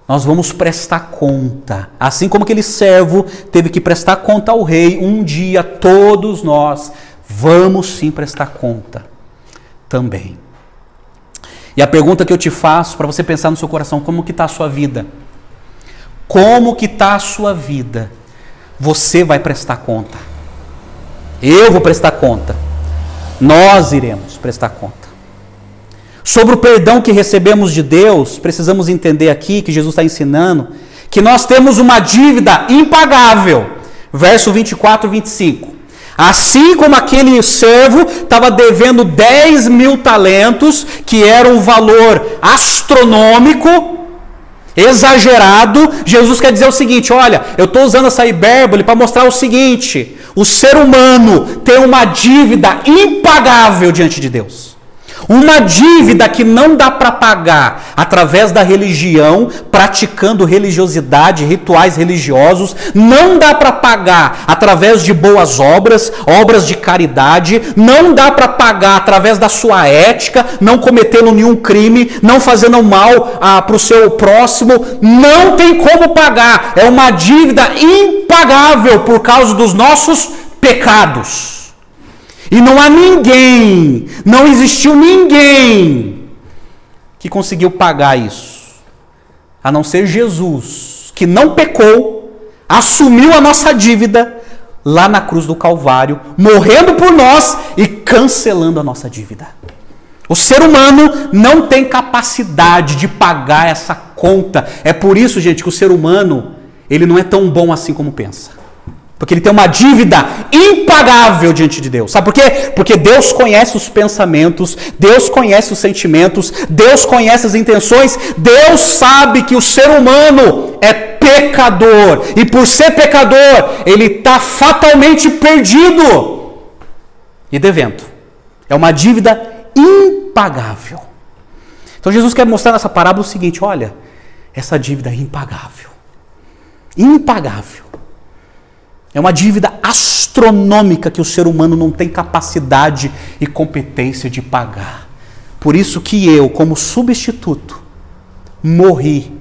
nós vamos prestar conta. Assim como aquele servo teve que prestar conta ao rei, um dia todos nós vamos sim prestar conta também. E a pergunta que eu te faço, para você pensar no seu coração, como que está a sua vida? Como que está a sua vida? Você vai prestar conta. Eu vou prestar conta. Nós iremos prestar conta. Sobre o perdão que recebemos de Deus, precisamos entender aqui que Jesus está ensinando que nós temos uma dívida impagável. Verso 24 e 25. Assim como aquele servo estava devendo 10 mil talentos, que era um valor astronômico, exagerado, Jesus quer dizer o seguinte: olha, eu estou usando essa hipérbole para mostrar o seguinte: o ser humano tem uma dívida impagável diante de Deus. Uma dívida que não dá para pagar através da religião, praticando religiosidade, rituais religiosos. Não dá para pagar através de boas obras, obras de caridade. Não dá para pagar através da sua ética, não cometendo nenhum crime, não fazendo mal para o seu próximo. Não tem como pagar. É uma dívida impagável por causa dos nossos pecados. E não há ninguém, não existiu ninguém que conseguiu pagar isso, a não ser Jesus, que não pecou, assumiu a nossa dívida lá na cruz do Calvário, morrendo por nós e cancelando a nossa dívida. O ser humano não tem capacidade de pagar essa conta. É por isso, gente, que o ser humano, ele não é tão bom assim como pensa. Porque ele tem uma dívida impagável diante de Deus. Sabe por quê? Porque Deus conhece os pensamentos, Deus conhece os sentimentos, Deus conhece as intenções, Deus sabe que o ser humano é pecador. E por ser pecador, ele está fatalmente perdido e devendo. É uma dívida impagável. Então Jesus quer mostrar nessa parábola o seguinte: olha, essa dívida é impagável. Impagável. É uma dívida astronômica que o ser humano não tem capacidade e competência de pagar. Por isso que eu, como substituto, morri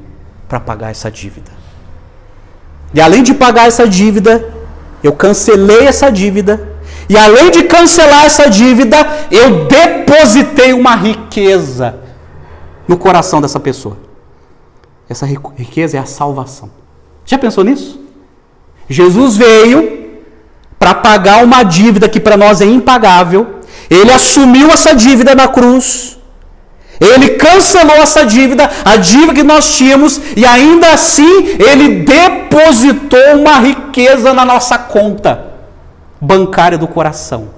para pagar essa dívida. E além de pagar essa dívida, eu cancelei essa dívida. E além de cancelar essa dívida, eu depositei uma riqueza no coração dessa pessoa. Essa riqueza é a salvação. Já pensou nisso? Jesus veio para pagar uma dívida que para nós é impagável. Ele assumiu essa dívida na cruz. Ele cancelou essa dívida, a dívida que nós tínhamos, e ainda assim ele depositou uma riqueza na nossa conta bancária do coração,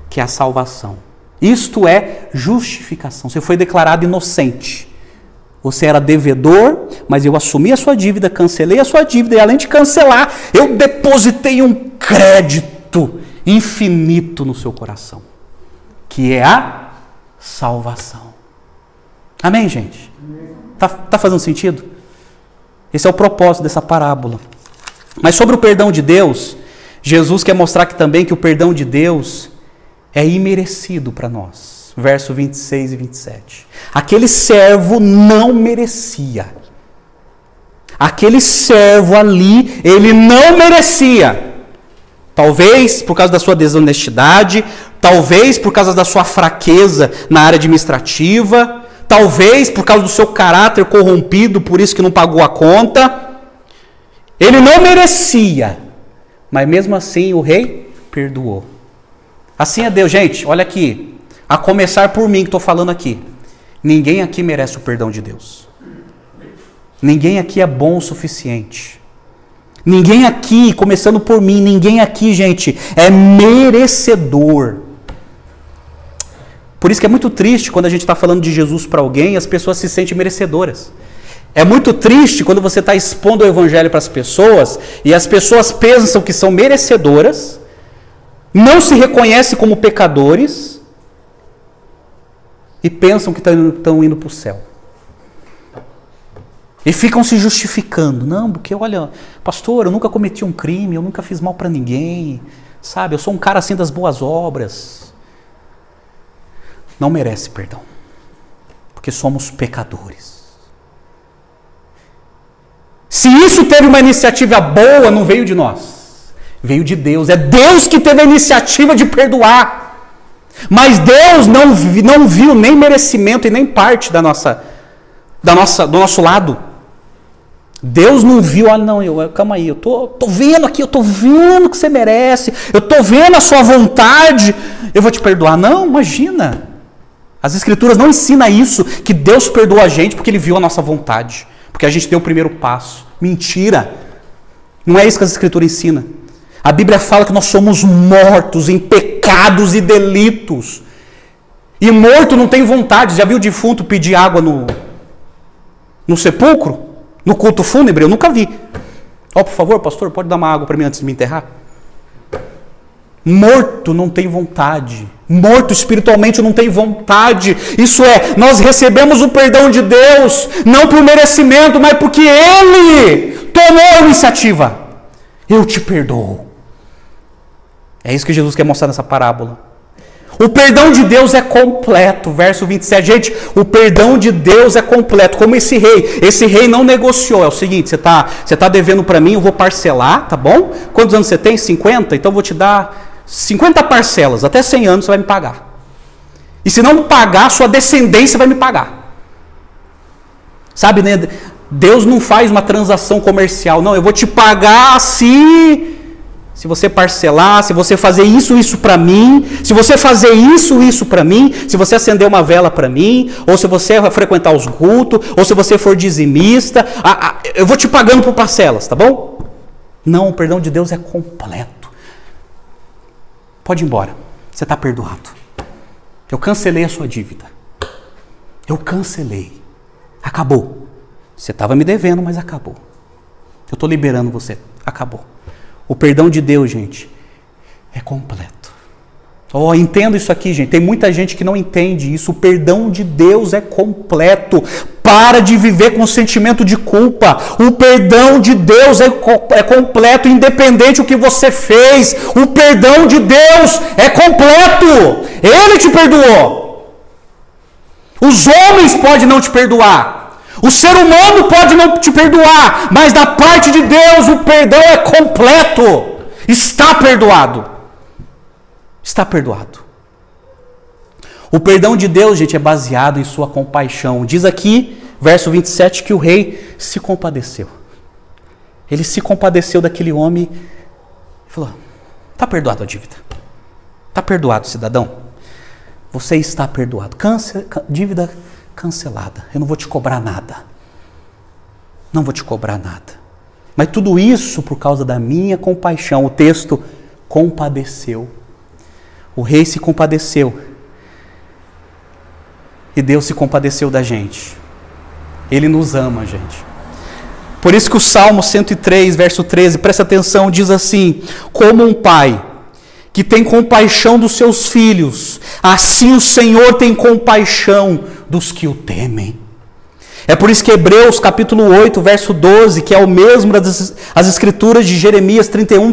que é a salvação. Isto é justificação. Você foi declarado inocente. Você era devedor, mas eu assumi a sua dívida, cancelei a sua dívida, e além de cancelar, eu depositei um crédito infinito no seu coração, que é a salvação. Amém, gente? Tá fazendo sentido? Esse é o propósito dessa parábola. Mas sobre o perdão de Deus, Jesus quer mostrar que também que o perdão de Deus é imerecido para nós. Verso 26 e 27. Aquele servo não merecia. Aquele servo ali, ele não merecia. Talvez por causa da sua desonestidade, talvez por causa da sua fraqueza na área administrativa, talvez por causa do seu caráter corrompido, por isso que não pagou a conta. Ele não merecia, mas mesmo assim o rei perdoou. Assim é Deus, gente, olha aqui. A começar por mim que estou falando aqui. Ninguém aqui merece o perdão de Deus. Ninguém aqui é bom o suficiente. Ninguém aqui, começando por mim, ninguém aqui, gente, é merecedor. Por isso que é muito triste quando a gente está falando de Jesus para alguém e as pessoas se sentem merecedoras. É muito triste quando você está expondo o evangelho para as pessoas e as pessoas pensam que são merecedoras, não se reconhecem como pecadores e pensam que estão indo para o céu. E ficam se justificando. Não, porque olha, pastor, eu nunca cometi um crime, eu nunca fiz mal para ninguém, sabe? Eu sou um cara assim das boas obras. Não merece perdão, porque somos pecadores. Se isso teve uma iniciativa boa, não veio de nós, veio de Deus. É Deus que teve a iniciativa de perdoar. Mas Deus não viu nem merecimento e nem parte do nosso lado. Deus não viu, olha, não, calma aí, eu tô vendo aqui, eu tô vendo que você merece, eu tô vendo a sua vontade, eu vou te perdoar. Não, imagina. As Escrituras não ensinam isso, que Deus perdoa a gente porque Ele viu a nossa vontade, porque a gente deu o primeiro passo. Mentira. Não é isso que as Escrituras ensinam. A Bíblia fala que nós somos mortos em pecados e delitos. E morto não tem vontade. Já viu o defunto pedir água no sepulcro? No culto fúnebre? Eu nunca vi. Por favor, pastor, pode dar uma água para mim antes de me enterrar? Morto não tem vontade. Morto espiritualmente não tem vontade. Isso é, nós recebemos o perdão de Deus, não por merecimento, mas porque Ele tomou a iniciativa. Eu te perdoo. É isso que Jesus quer mostrar nessa parábola. O perdão de Deus é completo. Verso 27. Gente, o perdão de Deus é completo. Como esse rei. Esse rei não negociou. É o seguinte, você tá devendo para mim, eu vou parcelar, tá bom? Quantos anos você tem? 50? Então eu vou te dar 50 parcelas. Até 100 anos você vai me pagar. E se não me pagar, sua descendência vai me pagar. Sabe, né? Deus não faz uma transação comercial. Não, eu vou te pagar se você parcelar, se você fazer isso para mim, se você fazer isso para mim, se você acender uma vela para mim, ou se você frequentar os cultos, ou se você for dizimista, eu vou te pagando por parcelas, tá bom? Não, o perdão de Deus é completo. Pode ir embora, você está perdoado. Eu cancelei a sua dívida. Eu cancelei. Acabou. Você estava me devendo, mas acabou. Eu estou liberando você. Acabou. O perdão de Deus, gente, é completo. Entendo isso aqui, gente. Tem muita gente que não entende isso. O perdão de Deus é completo. Para de viver com sentimento de culpa. O perdão de Deus é completo, independente do que você fez. O perdão de Deus é completo. Ele te perdoou. Os homens podem não te perdoar. O ser humano pode não te perdoar, mas da parte de Deus o perdão é completo. Está perdoado. Está perdoado. O perdão de Deus, gente, é baseado em sua compaixão. Diz aqui, verso 27, que o rei se compadeceu. Ele se compadeceu daquele homem e falou: está perdoado a dívida. Está perdoado, cidadão. Você está perdoado. Dívida cancelada. Eu não vou te cobrar nada. Não vou te cobrar nada. Mas tudo isso por causa da minha compaixão. O texto compadeceu. O rei se compadeceu. E Deus se compadeceu da gente. Ele nos ama, gente. Por isso que o Salmo 103, verso 13, presta atenção, diz assim: como um pai que tem compaixão dos seus filhos, assim o Senhor tem compaixão dos que o temem. É por isso que Hebreus capítulo 8, verso 12, que é o mesmo das escrituras de Jeremias 31,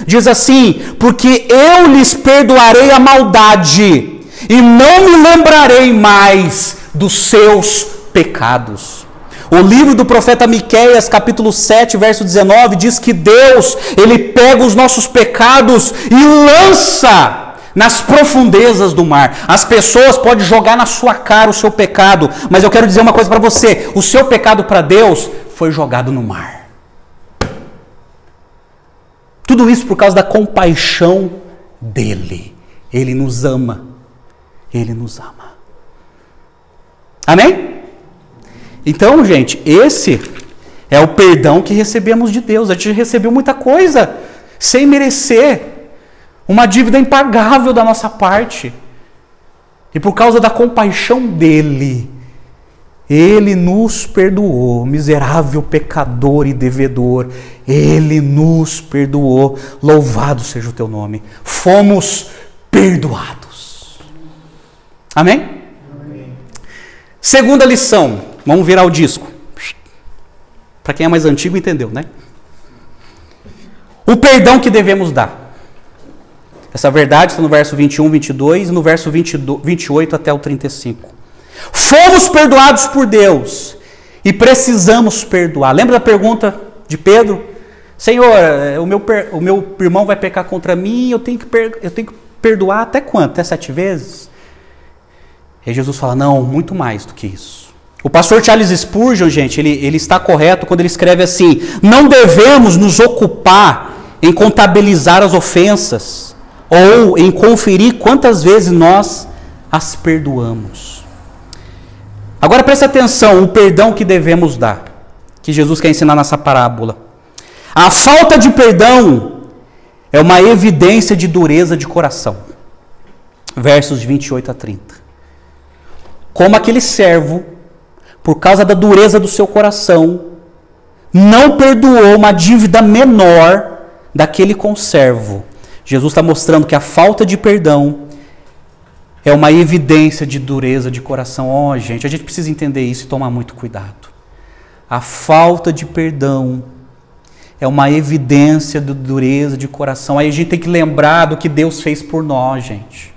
diz assim: porque eu lhes perdoarei a maldade, e não me lembrarei mais dos seus pecados. O livro do profeta Miqueias, capítulo 7, verso 19, diz que Deus, Ele pega os nossos pecados e lança nas profundezas do mar. As pessoas podem jogar na sua cara o seu pecado, mas eu quero dizer uma coisa para você: o seu pecado para Deus foi jogado no mar. Tudo isso por causa da compaixão dEle. Ele nos ama. Ele nos ama. Amém? Então, gente, esse é o perdão que recebemos de Deus. A gente recebeu muita coisa sem merecer. Uma dívida impagável da nossa parte. E por causa da compaixão dele, ele nos perdoou, miserável pecador e devedor. Ele nos perdoou. Louvado seja o teu nome. Fomos perdoados. Amém? Amém. Segunda lição. Vamos virar o disco. Para quem é mais antigo entendeu, né? O perdão que devemos dar. Essa verdade está no verso 21, 22 e no verso 28 até o 35. Fomos perdoados por Deus e precisamos perdoar. Lembra da pergunta de Pedro? Senhor, o meu irmão vai pecar contra mim, eu tenho que perdoar até quanto? Até 7 vezes? E Jesus fala, não, muito mais do que isso. O pastor Charles Spurgeon, gente, ele está correto quando ele escreve assim, não devemos nos ocupar em contabilizar as ofensas ou em conferir quantas vezes nós as perdoamos. Agora preste atenção, o perdão que devemos dar, que Jesus quer ensinar nessa parábola. A falta de perdão é uma evidência de dureza de coração. Versos 28 a 30. Como aquele servo, por causa da dureza do seu coração, não perdoou uma dívida menor daquele conservo. Jesus está mostrando que a falta de perdão é uma evidência de dureza de coração. Gente, a gente precisa entender isso e tomar muito cuidado. A falta de perdão é uma evidência de dureza de coração. Aí a gente tem que lembrar do que Deus fez por nós, gente.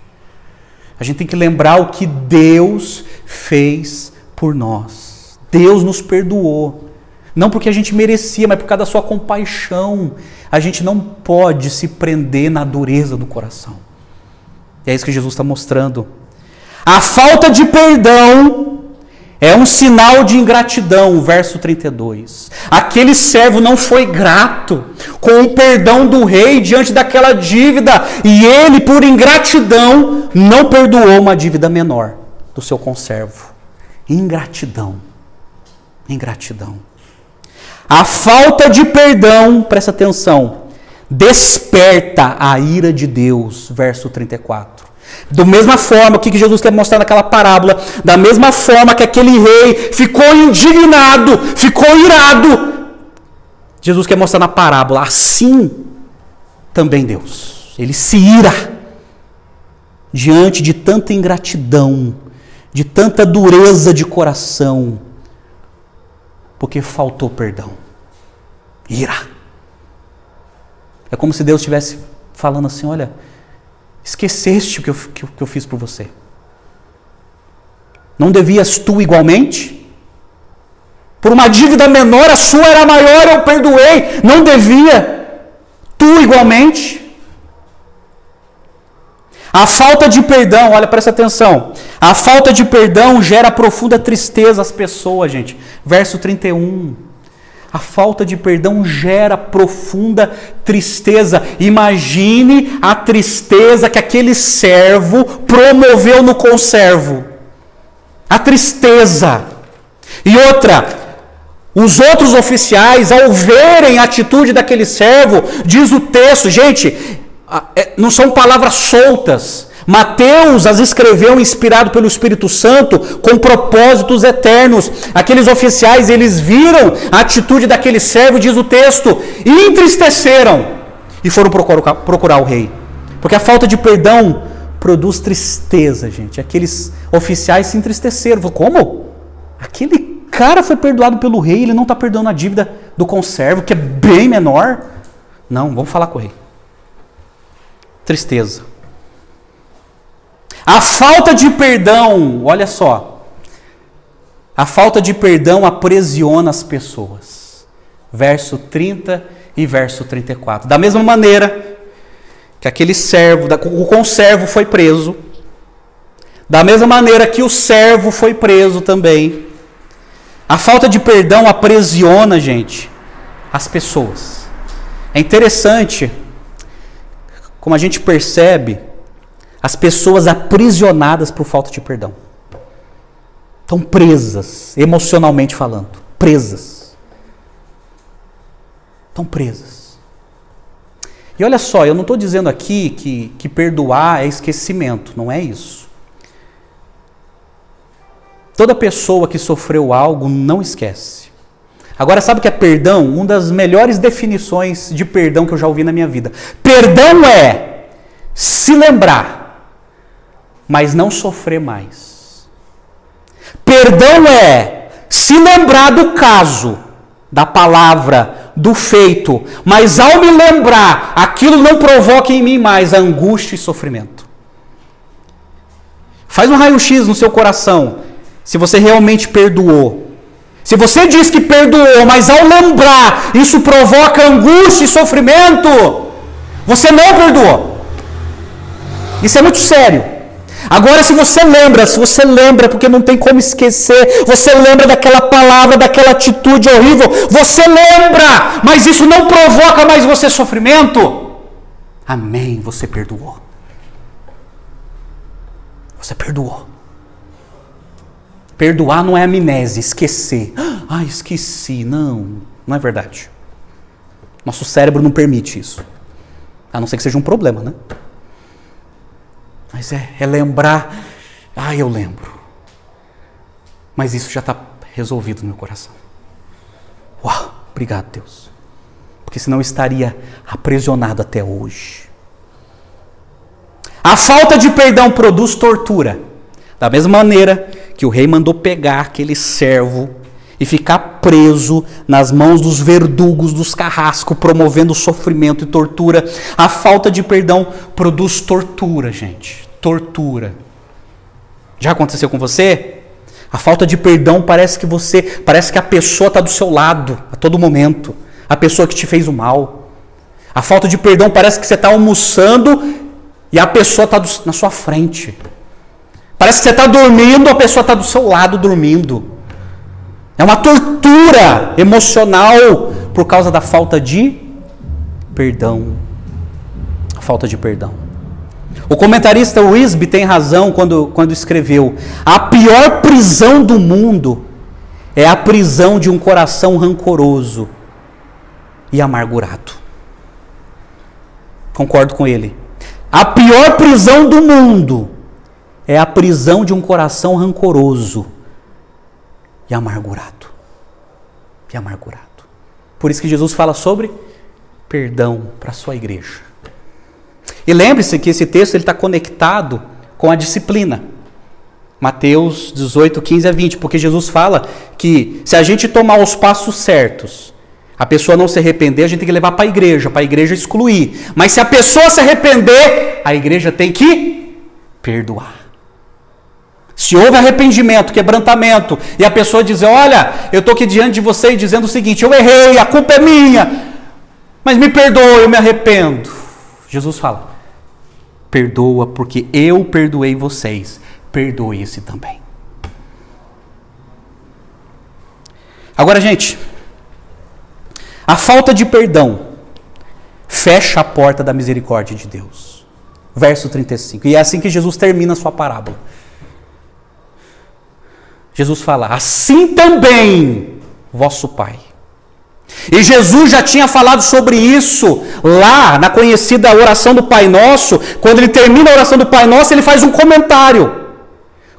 A gente tem que lembrar o que Deus fez por nós. Deus nos perdoou. Não porque a gente merecia, mas por causa da sua compaixão. A gente não pode se prender na dureza do coração. É isso que Jesus está mostrando. A falta de perdão é um sinal de ingratidão, verso 32. Aquele servo não foi grato com o perdão do rei diante daquela dívida, e ele, por ingratidão, não perdoou uma dívida menor do seu conservo. Ingratidão. Ingratidão. A falta de perdão, presta atenção, desperta a ira de Deus, verso 34. Da mesma forma, o que Jesus quer mostrar naquela parábola, da mesma forma que aquele rei ficou indignado, ficou irado, Jesus quer mostrar na parábola, assim também Deus, ele se ira diante de tanta ingratidão, de tanta dureza de coração, porque faltou perdão. Ira. É como se Deus estivesse falando assim, olha, esqueceste o que eu fiz por você. Não devias tu igualmente? Por uma dívida menor, a sua era maior, eu perdoei. Não devia tu igualmente? A falta de perdão, olha, presta atenção. A falta de perdão gera profunda tristeza às pessoas, gente. Verso 31. A falta de perdão gera profunda tristeza. Imagine a tristeza que aquele servo promoveu no conservo. A tristeza. E outra, os outros oficiais, ao verem a atitude daquele servo, diz o texto, gente, não são palavras soltas. Mateus as escreveu inspirado pelo Espírito Santo com propósitos eternos. Aqueles oficiais, eles viram a atitude daquele servo, diz o texto, e entristeceram e foram procurar o rei. Porque a falta de perdão produz tristeza, gente. Aqueles oficiais se entristeceram. Como? Aquele cara foi perdoado pelo rei, ele não está perdoando a dívida do conservo, que é bem menor. Não, vamos falar com o rei. Tristeza. A falta de perdão, olha só, a falta de perdão aprisiona as pessoas. Verso 30 e verso 34. Da mesma maneira que aquele servo, o conservo foi preso, da mesma maneira que o servo foi preso também, a falta de perdão aprisiona, gente, as pessoas. É interessante como a gente percebe as pessoas aprisionadas por falta de perdão. Estão presas, emocionalmente falando. Presas. Estão presas. E olha só, eu não estou dizendo aqui que perdoar é esquecimento. Não é isso. Toda pessoa que sofreu algo não esquece. Agora, sabe o que é perdão? Uma das melhores definições de perdão que eu já ouvi na minha vida. Perdão é se lembrar, mas não sofrer mais. Perdão é se lembrar do caso, da palavra, do feito, mas ao me lembrar, aquilo não provoca em mim mais angústia e sofrimento. Faz um raio-x no seu coração, se você realmente perdoou. Se você diz que perdoou, mas ao lembrar, isso provoca angústia e sofrimento, você não perdoou. Isso é muito sério. Agora, se você lembra, porque não tem como esquecer, você lembra daquela palavra, daquela atitude horrível, você lembra, mas isso não provoca mais você sofrimento, amém, você perdoou. Você perdoou. Perdoar não é amnésia, esquecer. Ah, esqueci. Não é verdade. Nosso cérebro não permite isso. A não ser que seja um problema, né? Mas é lembrar. Ah, eu lembro. Mas isso já está resolvido no meu coração. Uau, obrigado, Deus. Porque senão eu estaria aprisionado até hoje. A falta de perdão produz tortura. Da mesma maneira que o rei mandou pegar aquele servo e ficar preso nas mãos dos verdugos, dos carrascos, promovendo sofrimento e tortura. A falta de perdão produz tortura, gente. Tortura. Já aconteceu com você? A falta de perdão parece que a pessoa está do seu lado a todo momento. A pessoa que te fez o mal. A falta de perdão parece que você está almoçando e a pessoa está na sua frente. Parece que você está dormindo, a pessoa está do seu lado dormindo. É uma tortura emocional por causa da falta de perdão. A falta de perdão. O comentarista Wisby tem razão quando escreveu: a pior prisão do mundo é a prisão de um coração rancoroso e amargurado. Concordo com ele. A pior prisão do mundo é a prisão de um coração rancoroso e amargurado. E amargurado. Por isso que Jesus fala sobre perdão para a sua igreja. E lembre-se que esse texto está conectado com a disciplina. Mateus 18, 15 a 20. Porque Jesus fala que se a gente tomar os passos certos, a pessoa não se arrepender, a gente tem que levar para a igreja excluir. Mas se a pessoa se arrepender, a igreja tem que perdoar. Se houve arrependimento, quebrantamento, e a pessoa dizer: olha, eu estou aqui diante de você dizendo o seguinte, eu errei, a culpa é minha, mas me perdoa, eu me arrependo. Jesus fala: perdoa porque eu perdoei vocês, perdoe esse também. Agora, gente, a falta de perdão fecha a porta da misericórdia de Deus. Verso 35. E é assim que Jesus termina a sua parábola. Jesus fala: assim também vosso Pai. E Jesus já tinha falado sobre isso lá na conhecida oração do Pai Nosso. Quando ele termina a oração do Pai Nosso, ele faz um comentário.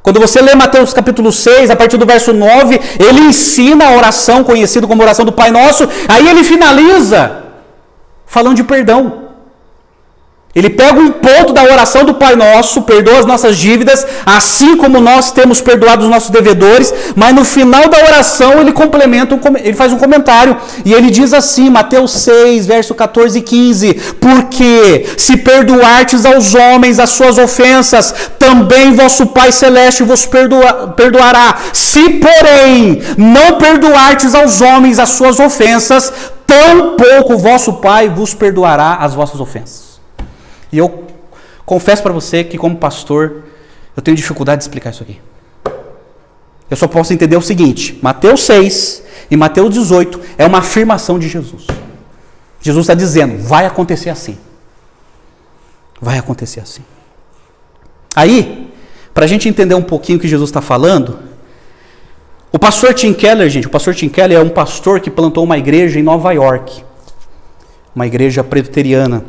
Quando você lê Mateus capítulo 6, a partir do verso 9, ele ensina a oração conhecida como oração do Pai Nosso. Aí ele finaliza falando de perdão. Ele pega um ponto da oração do Pai Nosso, perdoa as nossas dívidas, assim como nós temos perdoado os nossos devedores, mas no final da oração ele complementa, ele faz um comentário, e ele diz assim, Mateus 6, verso 14 e 15, porque se perdoartes aos homens as suas ofensas, também vosso Pai Celeste vos perdoará. Se, porém, não perdoartes aos homens as suas ofensas, tampouco vosso Pai vos perdoará as vossas ofensas. E eu confesso para você que, como pastor, eu tenho dificuldade de explicar isso aqui. Eu só posso entender o seguinte: Mateus 6 e Mateus 18 é uma afirmação de Jesus. Jesus está dizendo, vai acontecer assim. Vai acontecer assim. Aí, para a gente entender um pouquinho o que Jesus está falando, o pastor Tim Keller, gente, o pastor Tim Keller é um pastor que plantou uma igreja em Nova York. Uma igreja presbiteriana.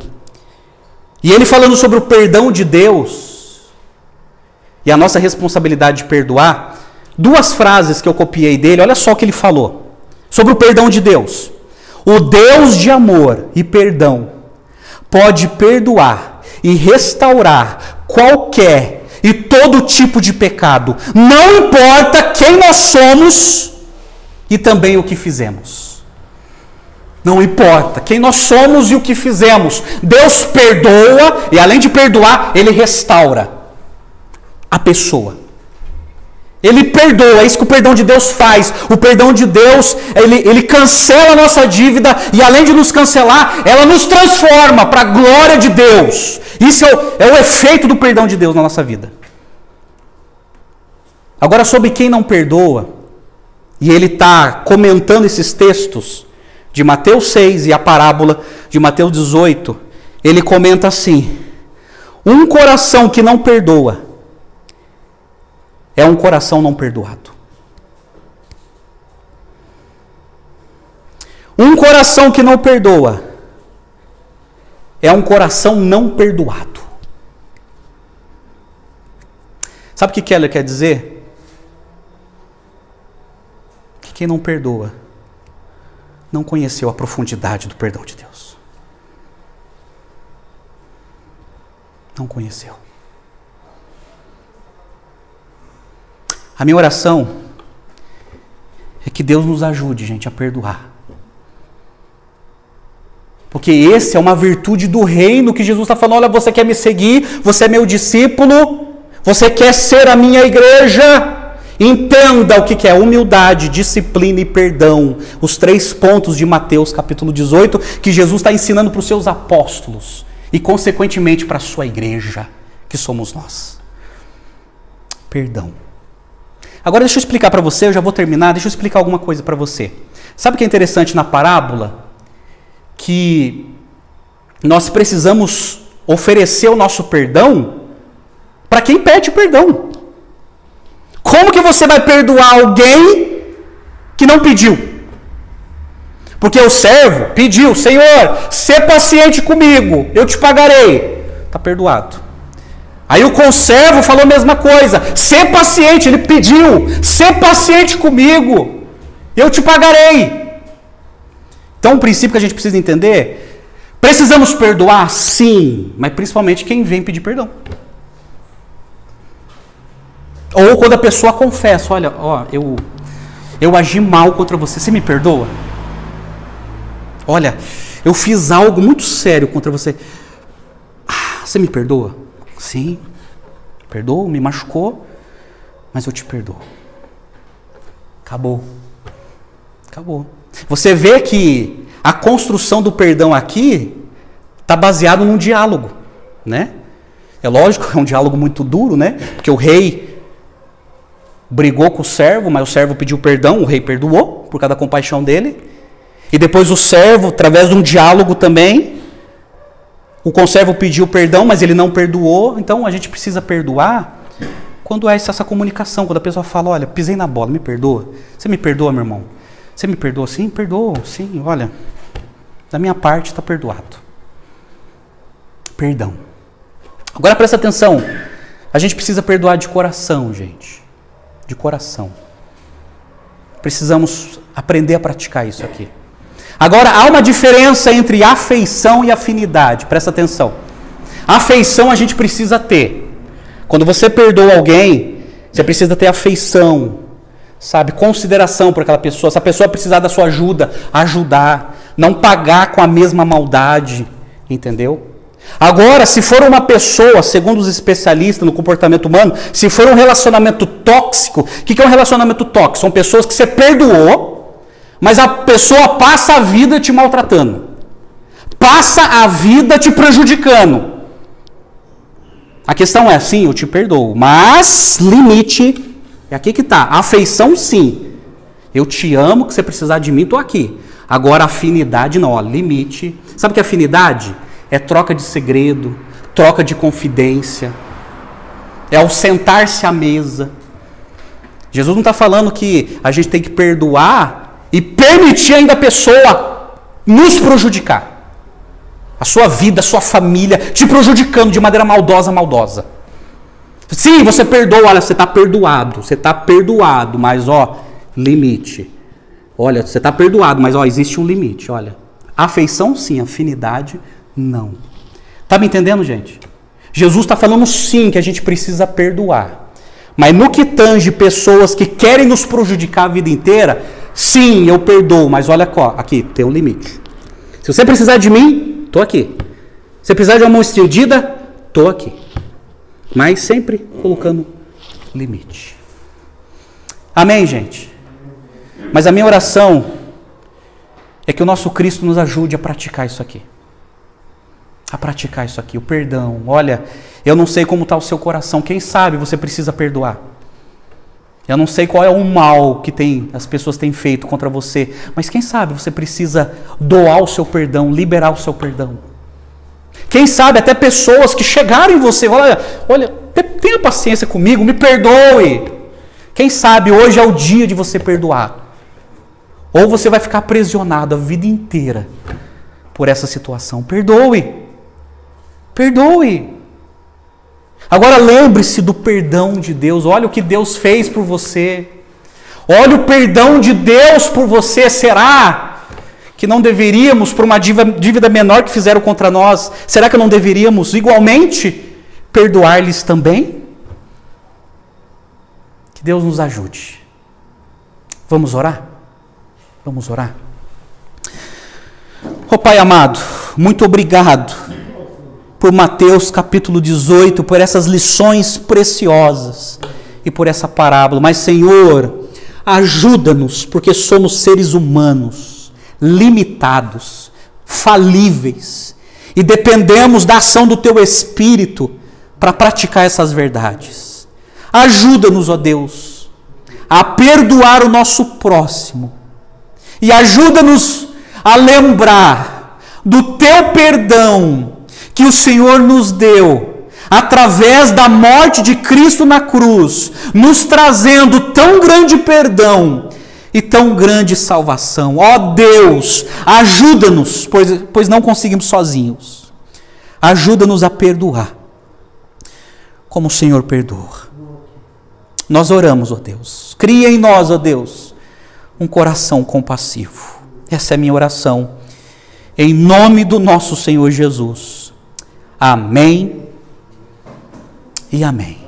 E ele falando sobre o perdão de Deus e a nossa responsabilidade de perdoar, duas frases que eu copiei dele, olha só o que ele falou sobre o perdão de Deus. O Deus de amor e perdão pode perdoar e restaurar qualquer e todo tipo de pecado, não importa quem nós somos e também o que fizemos. Não importa quem nós somos e o que fizemos. Deus perdoa e, além de perdoar, Ele restaura a pessoa. Ele perdoa, é isso que o perdão de Deus faz. O perdão de Deus, ele cancela a nossa dívida e, além de nos cancelar, ela nos transforma para a glória de Deus. Isso é o efeito do perdão de Deus na nossa vida. Agora, sobre quem não perdoa, e ele está comentando esses textos de Mateus 6 e a parábola de Mateus 18, ele comenta assim: um coração que não perdoa é um coração não perdoado. Um coração que não perdoa é um coração não perdoado. Sabe o que Keller quer dizer? Que quem não perdoa não conheceu a profundidade do perdão de Deus. Não conheceu. A minha oração é que Deus nos ajude, gente, a perdoar. Porque esse é uma virtude do reino que Jesus está falando. Olha, você quer me seguir, você é meu discípulo, você quer ser a minha igreja. Entenda o que é humildade, disciplina e perdão. Os 3 pontos de Mateus capítulo 18 que Jesus está ensinando para os seus apóstolos e consequentemente para a sua igreja, que somos nós. Perdão. Agora deixa eu explicar para você, eu já vou terminar, deixa eu explicar alguma coisa para você. Sabe o que é interessante na parábola? Que nós precisamos oferecer o nosso perdão para quem pede perdão. Como que você vai perdoar alguém que não pediu? Porque o servo pediu: Senhor, sê paciente comigo, eu te pagarei. Está perdoado. Aí o conservo falou a mesma coisa: sê paciente, ele pediu, sê paciente comigo, eu te pagarei. Então, um princípio que a gente precisa entender: precisamos perdoar? Sim, mas principalmente quem vem pedir perdão. Ou quando a pessoa confessa: olha, eu agi mal contra você, você me perdoa? Olha, eu fiz algo muito sério contra você. Você me perdoa? Sim, perdoo, me machucou, mas eu te perdoo. Acabou. Acabou. Você vê que a construção do perdão aqui está baseado num diálogo, né? É lógico que é um diálogo muito duro, né? Porque o rei brigou com o servo, mas o servo pediu perdão, o rei perdoou por causa da compaixão dele. E depois o servo, através de um diálogo também, o conservo pediu perdão, mas ele não perdoou. Então a gente precisa perdoar quando é essa comunicação, quando a pessoa fala: olha, pisei na bola, me perdoa. Você me perdoa, meu irmão? Você me perdoa? Sim, perdoa, sim, olha, da minha parte está perdoado. Perdão. Agora presta atenção, a gente precisa perdoar de coração, gente. De coração. Precisamos aprender a praticar isso aqui. Agora, há uma diferença entre afeição e afinidade. Presta atenção. Afeição a gente precisa ter. Quando você perdoa alguém, você precisa ter afeição, sabe? Consideração por aquela pessoa. Se a pessoa precisar da sua ajuda, ajudar. Não pagar com a mesma maldade. Entendeu? Agora, se for uma pessoa, segundo os especialistas no comportamento humano, se for um relacionamento tóxico, o que é um relacionamento tóxico? São pessoas que você perdoou, mas a pessoa passa a vida te maltratando. Passa a vida te prejudicando. A questão é assim: eu te perdoo, mas limite. É aqui que está. Afeição, sim. Eu te amo, que você precisar de mim, estou aqui. Agora, afinidade não, ó, limite. Sabe o que é afinidade? É troca de segredo, troca de confidência. É ao sentar-se à mesa. Jesus não está falando que a gente tem que perdoar e permitir ainda a pessoa nos prejudicar. A sua vida, a sua família, te prejudicando de maneira maldosa. Sim, você perdoa, olha, você está perdoado, mas limite. Olha, você está perdoado, mas existe um limite, olha. Afeição sim, afinidade não. Tá me entendendo, gente? Jesus está falando sim que a gente precisa perdoar. Mas no que tange pessoas que querem nos prejudicar a vida inteira, sim, eu perdoo, mas olha aqui, tem um limite. Se você precisar de mim, estou aqui. Se você precisar de uma mão estendida, estou aqui. Mas sempre colocando limite. Amém, gente? Mas a minha oração é que o nosso Cristo nos ajude a praticar isso aqui. A praticar isso aqui, o perdão. Olha, eu não sei como está o seu coração. Quem sabe você precisa perdoar. Eu não sei qual é o mal que as pessoas têm feito contra você. Mas quem sabe você precisa doar o seu perdão, liberar o seu perdão. Quem sabe até pessoas que chegaram em você, olha, tenha paciência comigo, me perdoe. Quem sabe hoje é o dia de você perdoar. Ou você vai ficar aprisionado a vida inteira por essa situação. Perdoe. Perdoe. Agora lembre-se do perdão de Deus. Olha o que Deus fez por você. Olha o perdão de Deus por você. Será que não deveríamos, por uma dívida menor que fizeram contra nós, será que não deveríamos igualmente perdoar-lhes também? Que Deus nos ajude. Vamos orar? Vamos orar? Pai amado, muito obrigado por Mateus capítulo 18, por essas lições preciosas e por essa parábola. Mas, Senhor, ajuda-nos, porque somos seres humanos, limitados, falíveis, e dependemos da ação do Teu Espírito para praticar essas verdades. Ajuda-nos, ó Deus, a perdoar o nosso próximo, e ajuda-nos a lembrar do Teu perdão que o Senhor nos deu, através da morte de Cristo na cruz, nos trazendo tão grande perdão e tão grande salvação. Ó Deus, ajuda-nos, pois não conseguimos sozinhos. Ajuda-nos a perdoar, como o Senhor perdoa. Nós oramos, ó Deus. Cria em nós, ó Deus, um coração compassivo. Essa é a minha oração, em nome do nosso Senhor Jesus. Amém e amém.